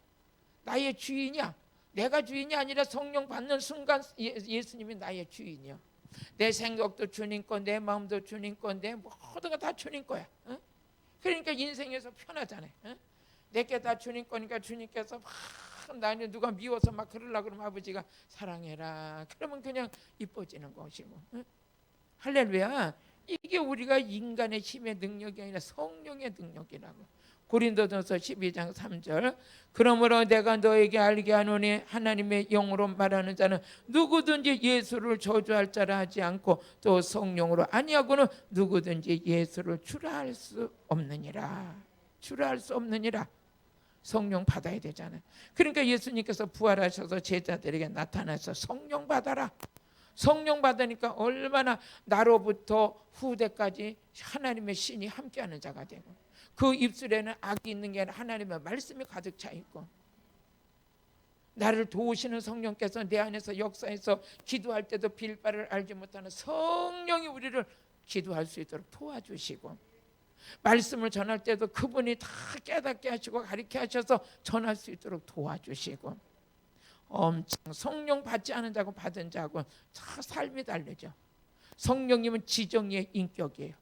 나의 주인이야. 내가 주인이 아니라 성령 받는 순간 예수님이 나의 주인이야. 내 생각도 주님 거, 내 마음도 주님 건데 모두가 다 주님 거야. 응? 그러니까 인생에서 편하잖아요. 응? 내게 다 주님 거니까 주님께서 막 나는 누가 미워서 막 그러려고 그러면 아버지가 사랑해라 그러면 그냥 이뻐지는 것이고. 응? 할렐루야. 이게 우리가 인간의 힘의 능력이 아니라 성령의 능력이라고. 고린도전서 12장 3절 그러므로 내가 너에게 알게 하노니 하나님의 영으로 말하는 자는 누구든지 예수를 저주할 자라 하지 않고 또 성령으로 아니하고는 누구든지 예수를 주라 할 수 없느니라. 주라 할 수 없느니라. 성령 받아야 되잖아요. 그러니까 예수님께서 부활하셔서 제자들에게 나타나서 성령 받아라. 성령 받으니까 얼마나 나로부터 후대까지 하나님의 신이 함께하는 자가 되고, 그 입술에는 악이 있는 게 아니라 하나님의 말씀이 가득 차 있고, 나를 도우시는 성령께서 내 안에서 역사해서 기도할 때도 빌 바를 알지 못하는 성령이 우리를 기도할 수 있도록 도와주시고, 말씀을 전할 때도 그분이 다 깨닫게 하시고 가르쳐 하셔서 전할 수 있도록 도와주시고, 엄청 성령 받지 않은 자고 받은 자고 다 삶이 다르죠. 성령님은 지정의 인격이에요.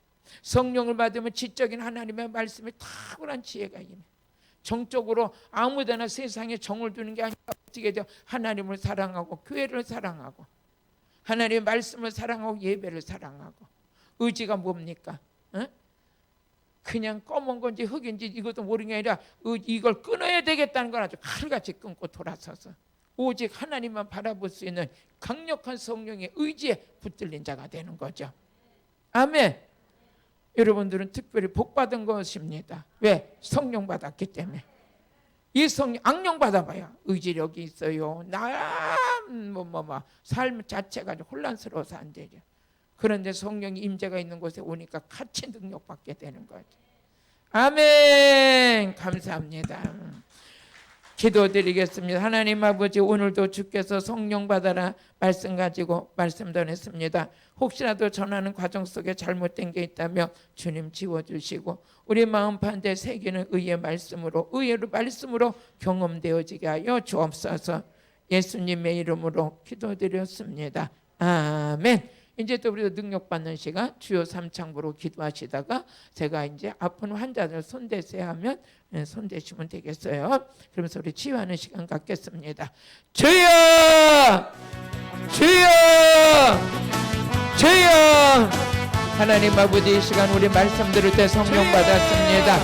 성령을 받으면 지적인 하나님의 말씀에 탁월한 지혜가 임해. 정적으로 아무데나 세상에 정을 두는 게 아니라 어떻게 돼요? 하나님을 사랑하고 교회를 사랑하고 하나님의 말씀을 사랑하고 예배를 사랑하고. 의지가 뭡니까? 그냥 검은 건지 흙인지 이것도 모르는 게 아니라 이걸 끊어야 되겠다는 걸 아주 칼같이 끊고 돌아서서 오직 하나님만 바라볼 수 있는 강력한 성령의 의지에 붙들린 자가 되는 거죠. 아멘. 여러분들은 특별히 복받은 것입니다. 왜? 성령 받았기 때문에. 이 성령, 악령 받아봐야 의지력이 있어요. 삶 자체가 혼란스러워서 안 되죠. 그런데 성령이 임재가 있는 곳에 오니까 같이 능력받게 되는 거죠. 아멘. 감사합니다. 기도드리겠습니다. 하나님 아버지, 오늘도 주께서 성령 받아라 말씀 가지고 말씀 전했습니다. 혹시라도 전하는 과정 속에 잘못된 게 있다면 주님 지워주시고, 우리 마음 반대 새기는 의의 말씀으로, 의의 말씀으로 경험되어지게 하여 주옵소서. 예수님의 이름으로 기도드렸습니다. 아멘. 이제 또 우리도 능력받는 시간, 주요 3창부로 기도하시다가 제가 이제 아픈 환자들 손대세요 하면 손대시면 되겠어요. 그러면서 우리 치유하는 시간 갖겠습니다. 주여! 주여! 주여! 하나님 아버지, 이 시간 우리 말씀 들을 때 성령 받았습니다.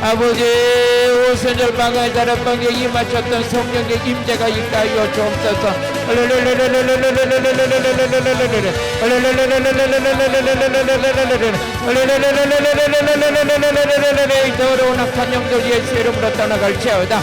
아버지, 오순절 방에 다락방에 임하셨던 성령의 임재가 있다 하여 주옵소서. 더러운 악한 영들 예수 이름으로 떠나갈지어다.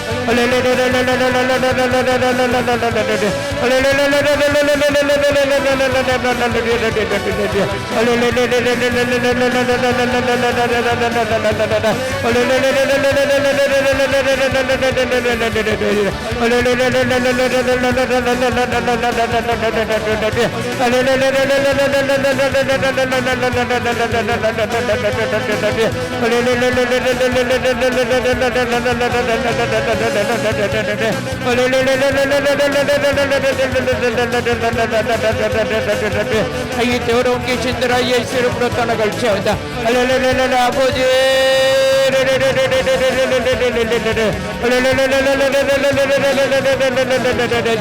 이 더러운 귀신들아 예수 이름으로 떠나갈지어다. 아버지,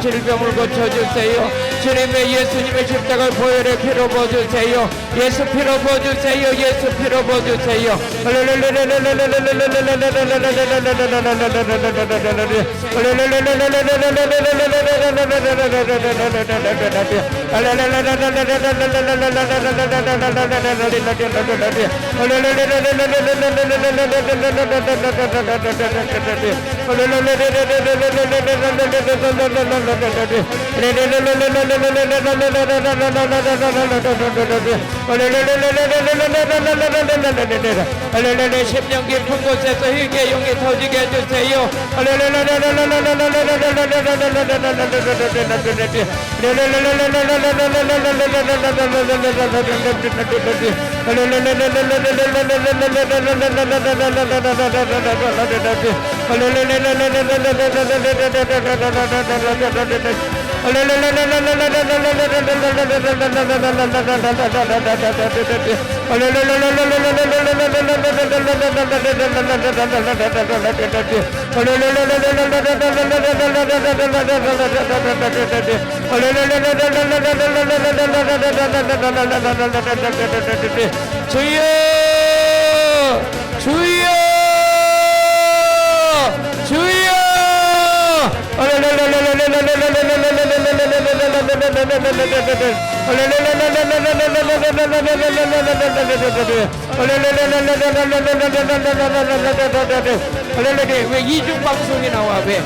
질병을 고쳐주세요. 주님의 예수님의 십자가를 보혈의 피로 부어주세요. 예수 피로 부어주세요. 예수 피로 부어주세요. 십년 깊은 곳에서 희게 용이 터지게 해주세요. 주여 주여 주여 왜 이중 방송이 나와 왜?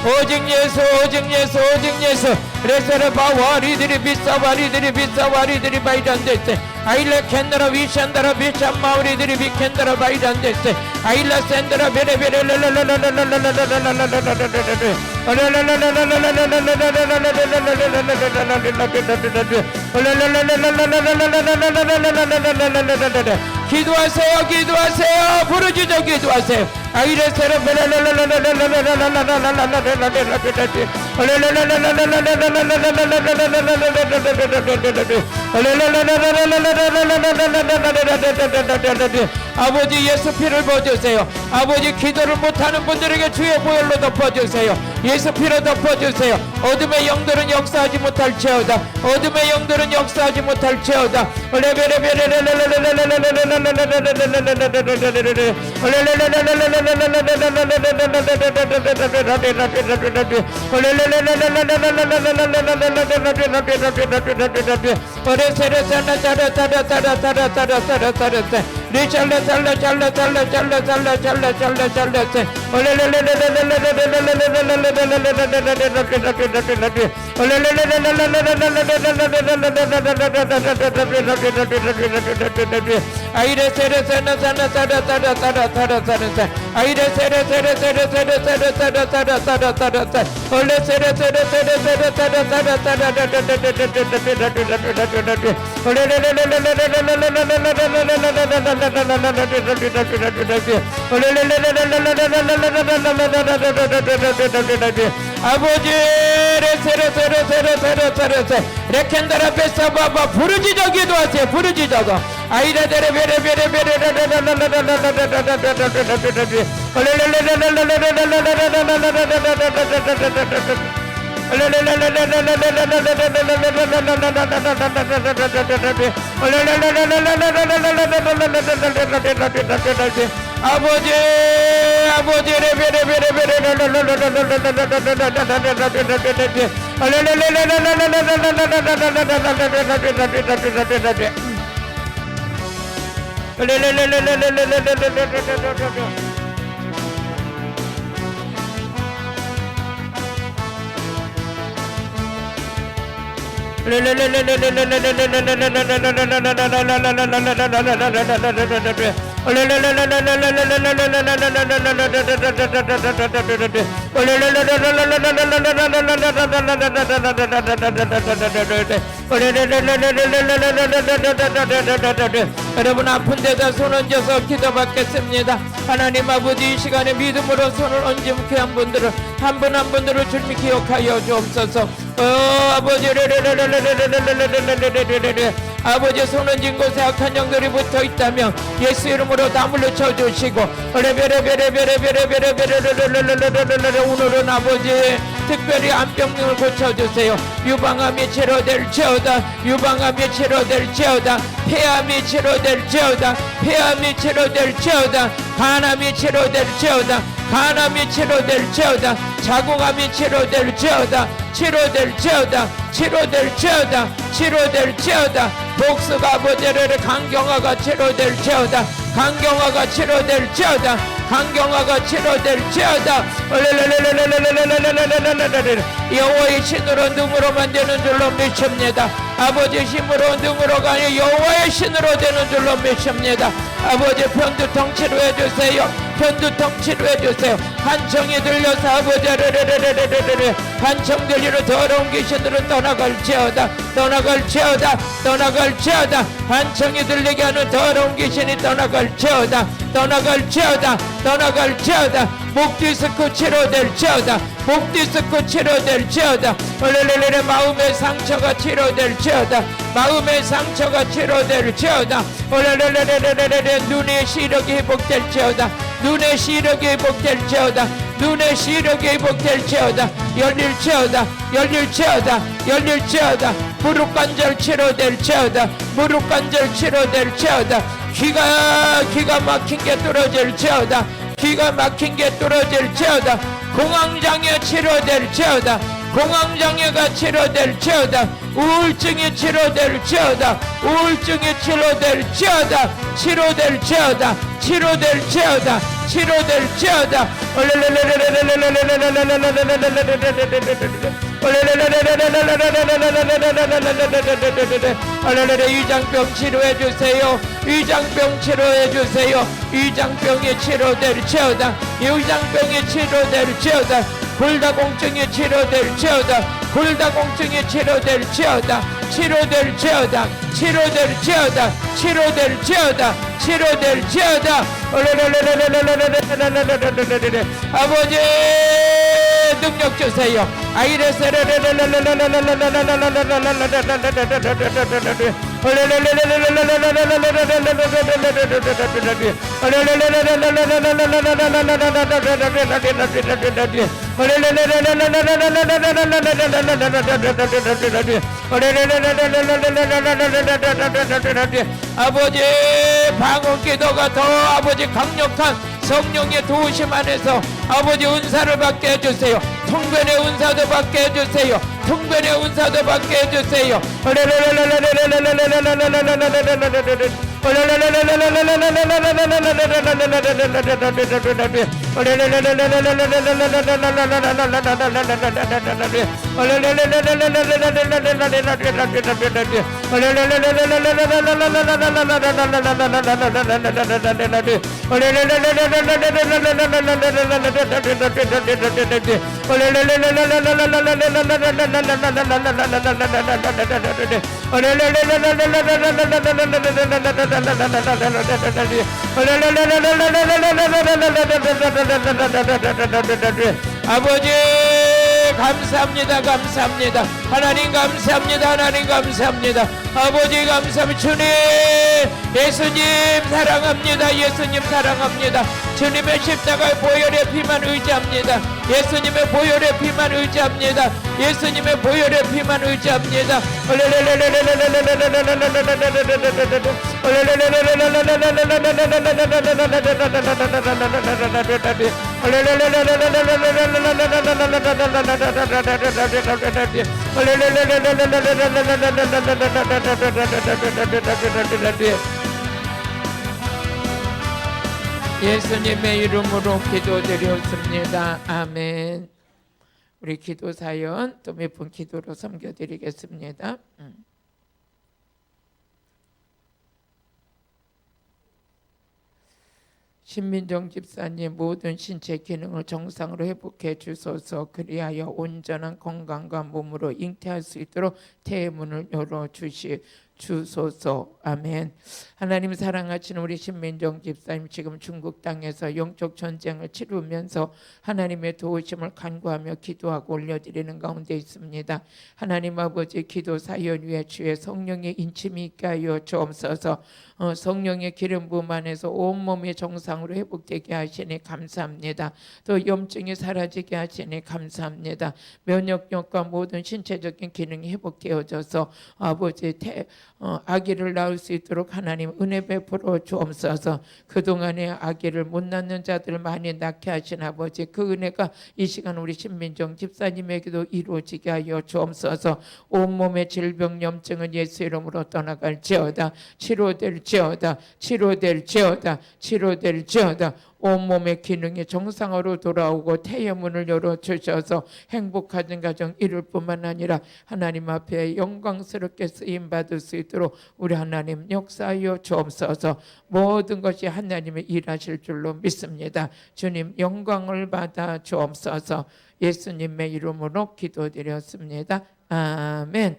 오직 예수 오직 예수 오직 예수 레세르바 와리들이 비싸 와리들이 비싸 와리들이 바이단데세 아일라 캔더라 위샨더라 비찬 마우리들이 비캔더라 바이단데세 아일라 센더라 베레베레 기도하세요 기도하세요 부르짖어 기도하세요 아이레세르 아버지 예수 피를 부어주세요. 아버지 기도를 못하는 분들에게 주의 보혈로 덮어주세요. 예수 피로 덮어주세요. 어둠의 영들은 역사하지 못할지어다. 어둠의 영들은 역사하지 못할지어다. 아버지 레켄다라 베사바바 부르짖어 기도하세요. 부르짖어서 아이라데레 아버지 아버지 여러분 아픈 데다 손 얹어서 기도받겠습니다. 하나님 아버지 이 시간에 믿음으로 손을 얹은 귀한 분들을 한 분 한 분들을 주님 기억하여 주옵소서. 아버지 아버지 손은 진 곳에 악한 영들이 붙어 있다면 예수 이름으로 다 물리쳐 주시고 오늘은 아버지 특별히 암병을 고쳐주세요. 유방암이 치료될지어다. 유방암이 치료될지어다. 폐암이 치료될지어다. 폐암이 치료될지어다. 간암이 치료될지어다. 간암이 치료될지어다. 자궁암이 치료될지어다. 치료될지어다. 치료될지어다. 치료될지어다. 복수가 아버지를 강경화가 치료될지어다. 강경화가 치료될지어다. 강경화가 치료될지어다. 여호와의 신으로 능으로 만드는 줄로 믿습니다. 아버지 힘으로 능으로가 아니라 여호와의 신으로 되는 줄로 믿습니다. 아버지 편두통 치료해 주세요. 편두통 치료해 주세요. 한청이 들려서 아버지를 한청 들리는 더러운 귀신들은 떠나갈지어다. 떠나갈지어다. 떠나갈지어다. 한청이 들리게 하는 더러운 귀신이 떠나갈지어다. 떠나갈지어다. 떠나갈지어다. 목 디스크 치료될지어다. 목 디스크 치료될지어다. 마음의 상처가 치료될지어다. 마음의 상처가 치료될지어다. 눈의 시력이 회복될지어다. 눈의 시력이 회복될지어다. 눈의 시력이 회복될지어다. 열릴지어다. 열릴지어다. 열릴지어다. 무릎관절 치료될지어다. 무릎관절 치료될지어다. 기가 막힌 게 뚫어질지어다. 기가 막힌 게 뚫어질지어다. 공황장애 치료될지어다. 공황장애가 치료될지어다. 우울증이 치료될지어다. 우울증이 치료될지어다. 치료될지어다. 치료될지어다. 치료될지어다. 위장병 치료해 주세요. 위장병 치료해 주세요. 위장병이 치료될지어다. 위장병이 치료될지어다. 골다공증이 치료될지어다. 골다공증이 치료될지어다. 치료될지어다. 치료될지어다. 치료될지어다. 치료될지어다. 아버지 능력 주세요. 아버지 방언기도가 더 아버지 강력한 성령의 도우심 안에서 아버지 은사를 받게 해주세요. 통변의 은사도 받게 해주세요. 통변의 은사도 받게 해주세요. 아버지 감사합니다. 감사합니다. 하나님 감사합니다. 하나님 감사합니다. 아버지 감사합니다. 주님 예수님 사랑합니다. 예수님 사랑합니다. 주님의 십자가의 보혈의 피만 의지합니다. 예수님의 보혈의 피만 의지합니다. 예수님의 보혈의 피만 의지합니다. 예수님의 이름으로 기도드렸습니다. 아멘. 우리 기도 사연 또 몇 분 기도로 섬겨드리겠습니다. 신민정 집사님 모든 신체 기능을 정상으로 회복해 주소서. 그리하여 온전한 건강과 몸으로 잉태할 수 있도록 태의 문을 열어 주소서. 아멘. 하나님 사랑하시는 우리 신민정 집사님, 지금 중국 땅에서 영적 전쟁을 치르면서 하나님의 도우심을 간구하며 기도하고 올려드리는 가운데 있습니다. 하나님 아버지, 기도 사연 위에 주의 성령의 인침이 있게 하여 주옵소서. 성령의 기름 부음 안에서 온몸의 정상으로 회복되게 하시니 감사합니다. 또 염증이 사라지게 하시니 감사합니다. 면역력과 모든 신체적인 기능이 회복되어져서 아버지 아기를 낳을 수 있도록 하나님 은혜 베풀어 주옵소서. 그동안에 아기를 못 낳는 자들을 많이 낳게 하신 아버지, 그 은혜가 이 시간 우리 신민정 집사님에게도 이루어지게 하여 주옵소서. 온몸의 질병 염증은 예수 이름으로 떠나갈지어다. 치료될지어다. 치료될지어다. 치료될지어다. 온몸의 기능이 정상으로 돌아오고 태의 문을 열어주셔서 행복한 가정 이룰 뿐만 아니라 하나님 앞에 영광스럽게 쓰임받을 수 있도록 우리 하나님 역사하여 주옵소서. 모든 것이 하나님의 일하실 줄로 믿습니다. 주님 영광을 받아 주옵소서. 예수님의 이름으로 기도드렸습니다. 아멘.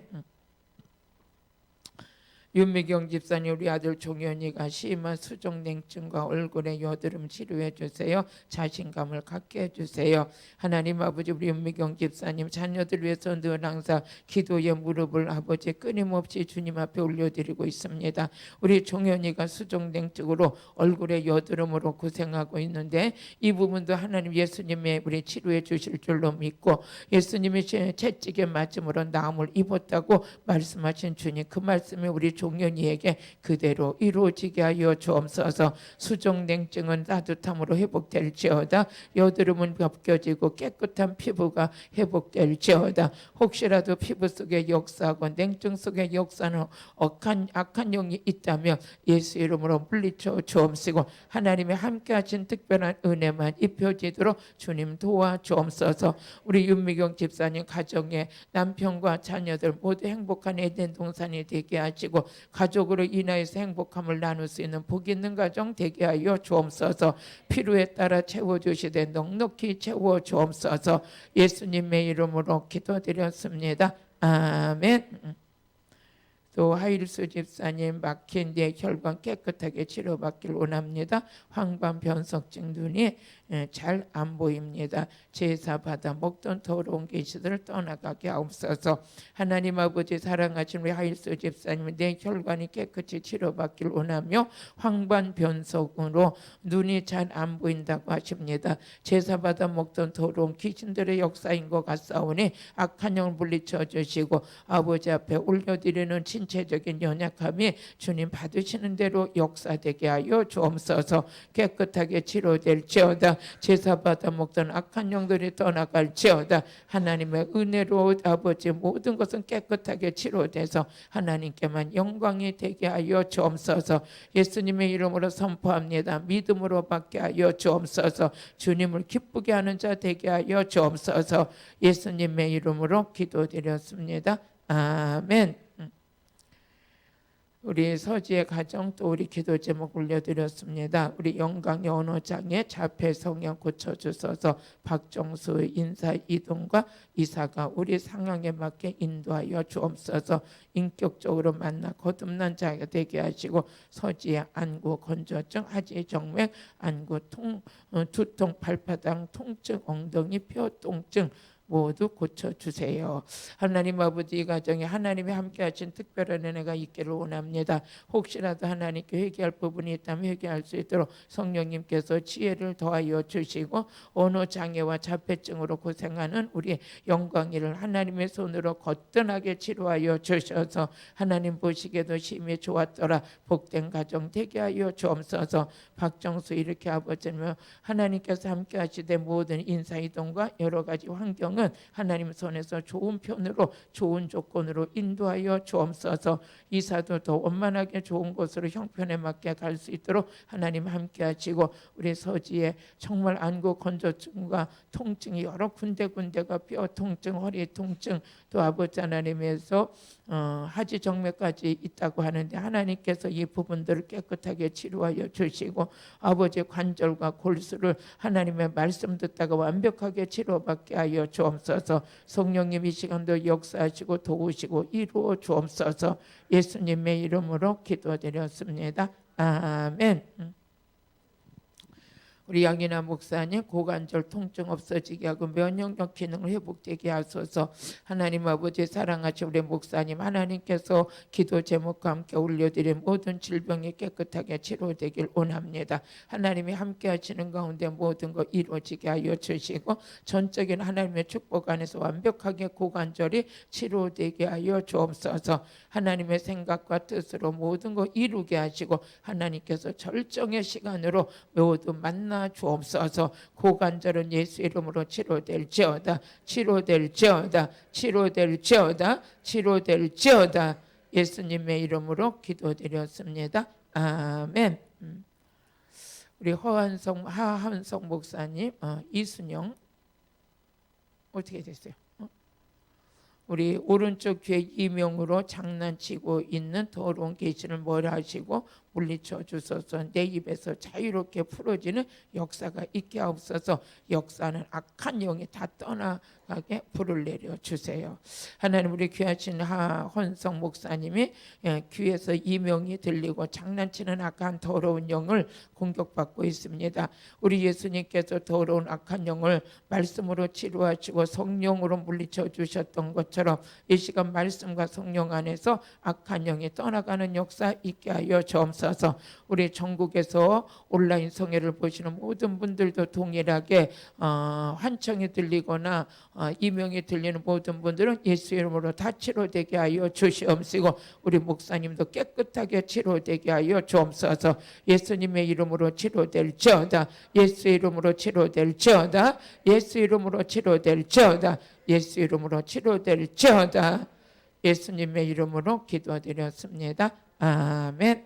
윤미경 집사님, 우리 아들 종현이가 심한 수족냉증과 얼굴에 여드름 치료해 주세요. 자신감을 갖게 해주세요. 하나님 아버지, 우리 윤미경 집사님 자녀들 위해서 늘 항상 기도의 무릎을 아버지 끊임없이 주님 앞에 올려드리고 있습니다. 우리 종현이가 수족냉증으로 얼굴에 여드름으로 고생하고 있는데 이 부분도 하나님 예수님의 우리 치료해 주실 줄로 믿고, 예수님이 채찍에 맞음으로 나음을 입었다고 말씀하신 주님, 그 말씀이 우리 종현이에게 그대로 이루어지게 하여 주옵소서. 수족냉증은 따뜻함으로 회복될지어다. 여드름은 벗겨지고 깨끗한 피부가 회복될지어다. 혹시라도 피부 속에 역사하고 냉증 속에 역사하는 악한 영이 있다면 예수 이름으로 물리쳐 주옵시고, 하나님의 함께하신 특별한 은혜만 입혀지도록 주님 도와 주옵소서. 우리 윤미경 집사님 가정의 남편과 자녀들 모두 행복한 에덴 동산이 되게 하시고, 가족으로 인하여서 행복함을 나눌 수 있는 복 있는 가정 되게 하여 주옵소서. 필요에 따라 채워주시되 넉넉히 채워 주옵소서. 예수님의 이름으로 기도드렸습니다. 아멘. 또 하일수 집사님, 막힌 내 혈관 깨끗하게 치료받길 원합니다. 황반 변석증, 눈이 잘 안 보입니다. 제사 받아 먹던 더러운 계시들을 떠나가게 하옵소서. 하나님 아버지 사랑하신 우리 하일수 집사님, 내 혈관이 깨끗이 치료받길 원하며 황반 변석으로 눈이 잘 안 보인다고 하십니다. 제사 받아 먹던 더러운 귀신들의 역사인 것 같사오니 악한 영을 물리쳐 주시고 아버지 앞에 올려드리는 신체적인 연약함이 주님 받으시는 대로 역사되게 하여 주옵소서. 깨끗하게 치료될지어다. 제사 받아 먹던 악한 영들이 떠나갈지어다. 하나님의 은혜로 아버지 모든 것은 깨끗하게 치료돼서 하나님께만 영광이 되게 하여 주옵소서. 예수님의 이름으로 선포합니다. 믿음으로 받게 하여 주옵소서. 주님을 기쁘게 하는 자 되게 하여 주옵소서. 예수님의 이름으로 기도드렸습니다. 아멘. 우리 서지의 가정, 또 우리 기도 제목 올려드렸습니다. 우리 영광의 언어장애 자폐 성향 고쳐주셔서 박정수 인사 이동과 이사가 우리 상황에 맞게 인도하여 주옵소서. 인격적으로 만나 거듭난 자가 되게 하시고, 서지의 안구 건조증, 하지 정맥, 안구 두통, 발바닥 통증, 엉덩이 뼈 통증 모두 고쳐주세요. 하나님 아버지, 이 가정에 하나님이 함께하신 특별한 은혜가 있기를 원합니다. 혹시라도 하나님께 회개할 부분이 있다면 회개할 수 있도록 성령님께서 지혜를 더하여 주시고, 언어 장애와 자폐증으로 고생하는 우리 영광이를 하나님의 손으로 거뜬하게 치료하여 주셔서 하나님 보시기에도 심히 좋았더라. 복된 가정 되게 하여 주옵소서. 박정수 이렇게 아버지며 하나님께서 함께하시되 모든 인사이동과 여러 가지 환경은 하나님 손에서 좋은 편으로 좋은 조건으로 인도하여 주옵소서. 이사도 더 원만하게 좋은 곳으로 형편에 맞게 갈 수 있도록 하나님 함께 하시고, 우리 서지에 정말 안구 건조증과 통증이 여러 군데가 뼈 통증, 허리 통증, 또 아버지 하나님에서 하지 정맥까지 있다고 하는데 하나님께서 이 부분들을 깨끗하게 치료하여 주시고, 아버지 관절과 골수를 하나님의 말씀 듣다가 완벽하게 치료받게 하여 주옵소서. 주옵소서. 성령님 이 시간도 역사하시고 도우시고 이루어 주옵소서. 예수님의 이름으로 기도드렸습니다. 아멘. 우리 양이나 목사님 고관절 통증 없어지게 하고 면역력 기능을 회복되게 하소서. 하나님 아버지 사랑하신 우리 목사님 하나님께서 기도 제목과 함께 올려드린 모든 질병이 깨끗하게 치료되길 원합니다. 하나님이 함께 하시는 가운데 모든 것 이루어지게 하여 주시고 전적인 하나님의 축복 안에서 완벽하게 고관절이 치료되게 하여 주옵소서. 하나님의 생각과 뜻으로 모든 것 이루게 하시고 하나님께서 절정의 시간으로 모두 만나 주옵소서. 고관절은 예수 이름으로 치료될지어다. 치료될지어다. 치료될지어다. 치료될지어다. 예수님의 이름으로 기도드렸습니다. 아멘. 우리 하한성 목사님, 이순영 어떻게 됐어요? 우리 오른쪽 귀에 이명으로 장난치고 있는 더러운 귀신을 멀하시고 물리쳐 주소서. 내 입에서 자유롭게 풀어지는 역사가 있게 하옵소서. 역사는 악한 영이 다 떠나가게 불을 내려 주세요. 하나님 우리 귀하신 하헌성 목사님이 귀에서 이명이 들리고 장난치는 악한 더러운 영을 공격받고 있습니다. 우리 예수님께서 더러운 악한 영을 말씀으로 치료하시고 성령으로 물리쳐 주셨던 것처럼 이 시간 말씀과 성령 안에서 악한 영이 떠나가는 역사 있게 하여 주옵소서. 우리 전국에서 온라인 성회를 보시는 모든 분들도 동일하게 환청이 들리거나 이명이 들리는 모든 분들은 예수 이름으로 다 치료되게 하여 주시옵시고 우리 목사님도 깨끗하게 치료되게 하여 주옵소서. 예수님의 이름으로 치료될지어다. 예수 이름으로 치료될지어다. 예수 이름으로 치료될지어다. 예수 이름으로 치료될지어다. 예수님의 이름으로 기도드렸습니다. 아멘.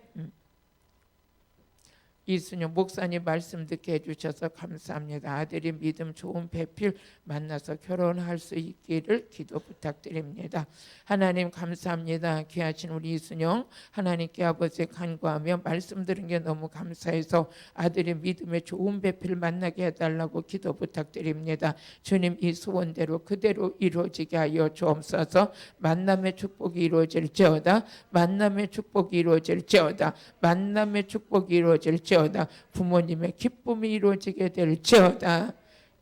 이순영 목사님 말씀 듣게 해주셔서 감사합니다. 아들이 믿음 좋은 배필 만나서 결혼할 수 있기를 기도 부탁드립니다. 하나님 감사합니다. 귀하신 우리 이순영 하나님께 아버지 간구하며 말씀 들은 게 너무 감사해서 아들이 믿음의 좋은 배필 만나게 해달라고 기도 부탁드립니다. 주님 이 소원대로 그대로 이루어지게 하여 주옵소서. 만남의 축복이 이루어질지어다. 만남의 축복이 이루어질지어다. 만남의 축복이 이루어질지어다. 부모님의 기쁨이 이루어지게 될지어다.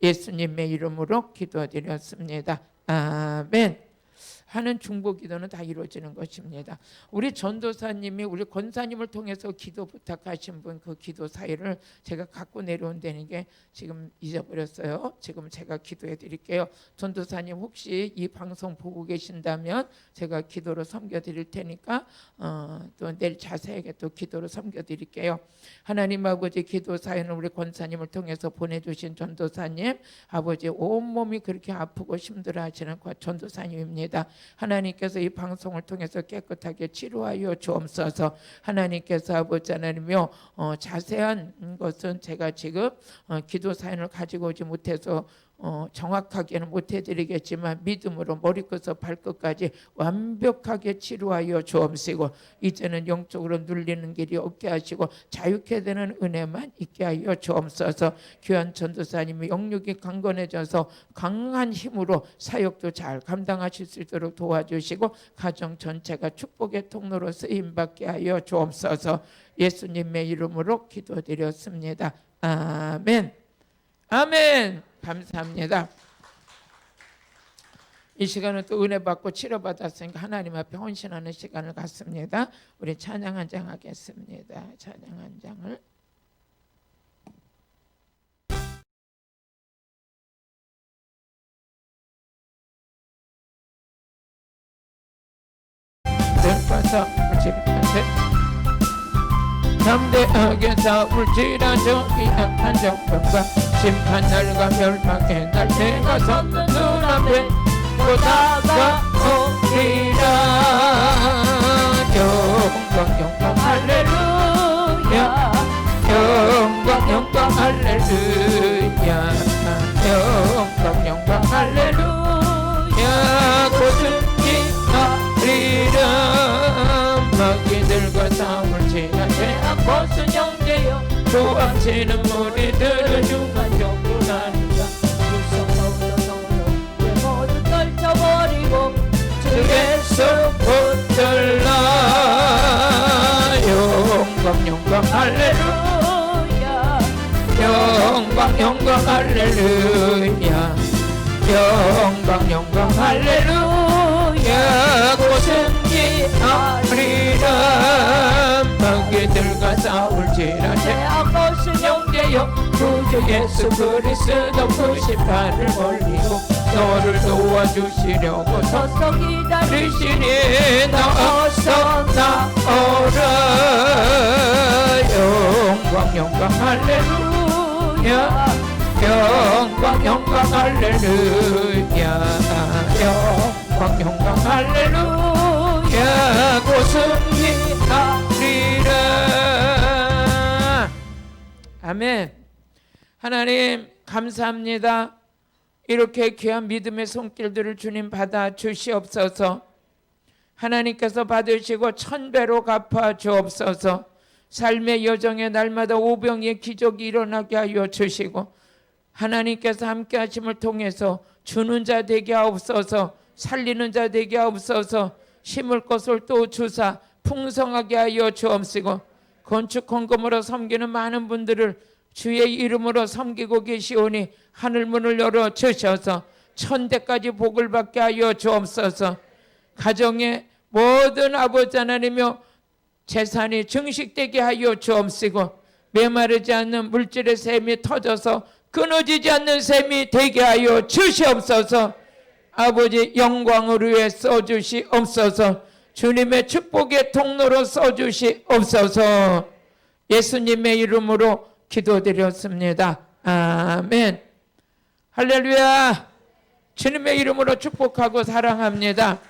예수님의 이름으로 기도드렸습니다. 아멘. 하는 중보기도는 다 이루어지는 것입니다. 우리 전도사님이 우리 권사님을 통해서 기도 부탁하신 분 그 기도 사유를 제가 갖고 내려온다는 게 지금 잊어버렸어요. 지금 제가 기도해 드릴게요. 전도사님 혹시 이 방송 보고 계신다면 제가 기도로 섬겨 드릴 테니까 또 내일 자세하게 또 기도로 섬겨 드릴게요. 하나님 아버지 기도 사연을 우리 권사님을 통해서 보내주신 전도사님 아버지 온몸이 그렇게 아프고 힘들어 하시는 전도사님입니다. 하나님께서 이 방송을 통해서 깨끗하게 치료하여 주옵소서. 하나님께서 아버지 하나님이여 자세한 것은 제가 지금 기도 사연을 가지고 오지 못해서 정확하게는 못 해드리겠지만 믿음으로 머리끝에서 발끝까지 완벽하게 치료하여 주옵시고 이제는 영적으로 눌리는 길이 없게 하시고 자유케 되는 은혜만 있게 하여 주옵소서. 귀한 전도사님이 영육이 강건해져서 강한 힘으로 사역도 잘 감당하실 수 있도록 도와주시고 가정 전체가 축복의 통로로 쓰임받게 하여 주옵소서. 예수님의 이름으로 기도드렸습니다. 아멘. 아멘. 감사합니다. 이 시간은 또 은혜 받고 치료 받았으니까 하나님 앞에 헌신하는 시간을 갖습니다. 우리 찬양 한 장 하겠습니다. 찬양 한 장을 들어서 담대하게 싸울지라 저기 악한 적병과 심판날과 멸망의 날 내가 섰는 눈앞에 또 다가오리라. 영광 영광 할렐루야. 영광 영광 할렐루야. 영광 영광 할렐루야. 곧은 기다리라. 마귀들과 싸움을 지나 죄악 벗은 형제여 도망치는 무리들을 중간 경륜하니라. 예수 붙들라 영광 영광 할렐루야 영광 영광 할렐루야 영광 영광 할렐루야 고승기하리라 마귀들과 싸울지라 제 아버지 영제여 구주 예수 그리스도 부심판을 멀리고 너를 도와주시려고 서서 기다리시니 나 어서 나오라 영광 영광 할렐루야 영광 영광 할렐루야 영광 영광 할렐루야 고승리하리라. 아멘. 하나님 감사합니다. 이렇게 귀한 믿음의 손길들을 주님 받아 주시옵소서. 하나님께서 받으시고 1000배로 갚아 주옵소서. 삶의 여정에 날마다 오병의 기적이 일어나게 하여 주시고 하나님께서 함께 하심을 통해서 주는 자 되게 하옵소서. 살리는 자 되게 하옵소서. 심을 것을 또 주사 풍성하게 하여 주옵시고 건축 헌금으로 섬기는 많은 분들을 주의 이름으로 섬기고 계시오니 하늘문을 열어 주셔서 1000대까지 복을 받게 하여 주옵소서. 가정의 모든 아버지 하나님이여 재산이 증식되게 하여 주옵시고 메마르지 않는 물질의 샘이 터져서 끊어지지 않는 샘이 되게 하여 주시옵소서. 아버지 영광을 위해 써주시옵소서. 주님의 축복의 통로로 써주시옵소서. 예수님의 이름으로 기도드렸습니다. 아멘. 할렐루야. 주님의 이름으로 축복하고 사랑합니다.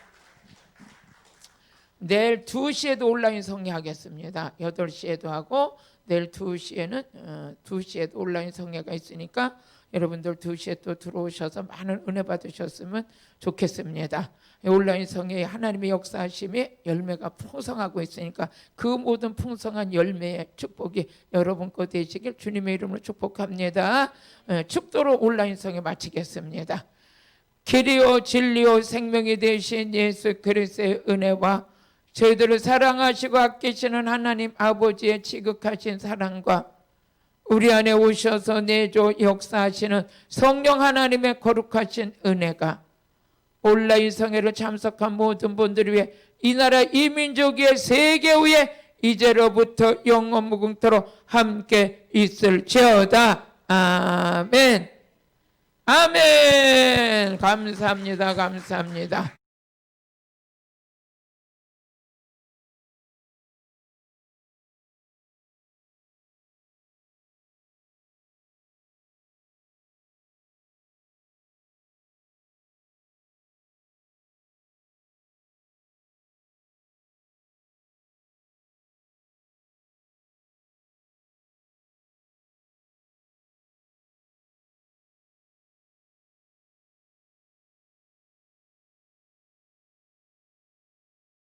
내일 2시에도 온라인 성례하겠습니다. 8시에도 하고 내일 2시에는 2시에도 온라인 성례가 있으니까 여러분들 2시에 또 들어오셔서 많은 은혜 받으셨으면 좋겠습니다. 온라인 성회에 하나님의 역사하심이 열매가 풍성하고 있으니까 그 모든 풍성한 열매의 축복이 여러분 거 되시길 주님의 이름으로 축복합니다. 축도로 온라인 성회 마치겠습니다. 길이요 진리요 생명이 되신 예수 그리스도의 은혜와 저희들을 사랑하시고 아끼시는 하나님 아버지의 지극하신 사랑과 우리 안에 오셔서 내조 역사하시는 성령 하나님의 거룩하신 은혜가 온라인 성회를 참석한 모든 분들 위해 이 나라 이 민족 위에 세계 위에 이제로부터 영원 무궁토록 함께 있을지어다. 아멘. 아멘. 감사합니다. 감사합니다.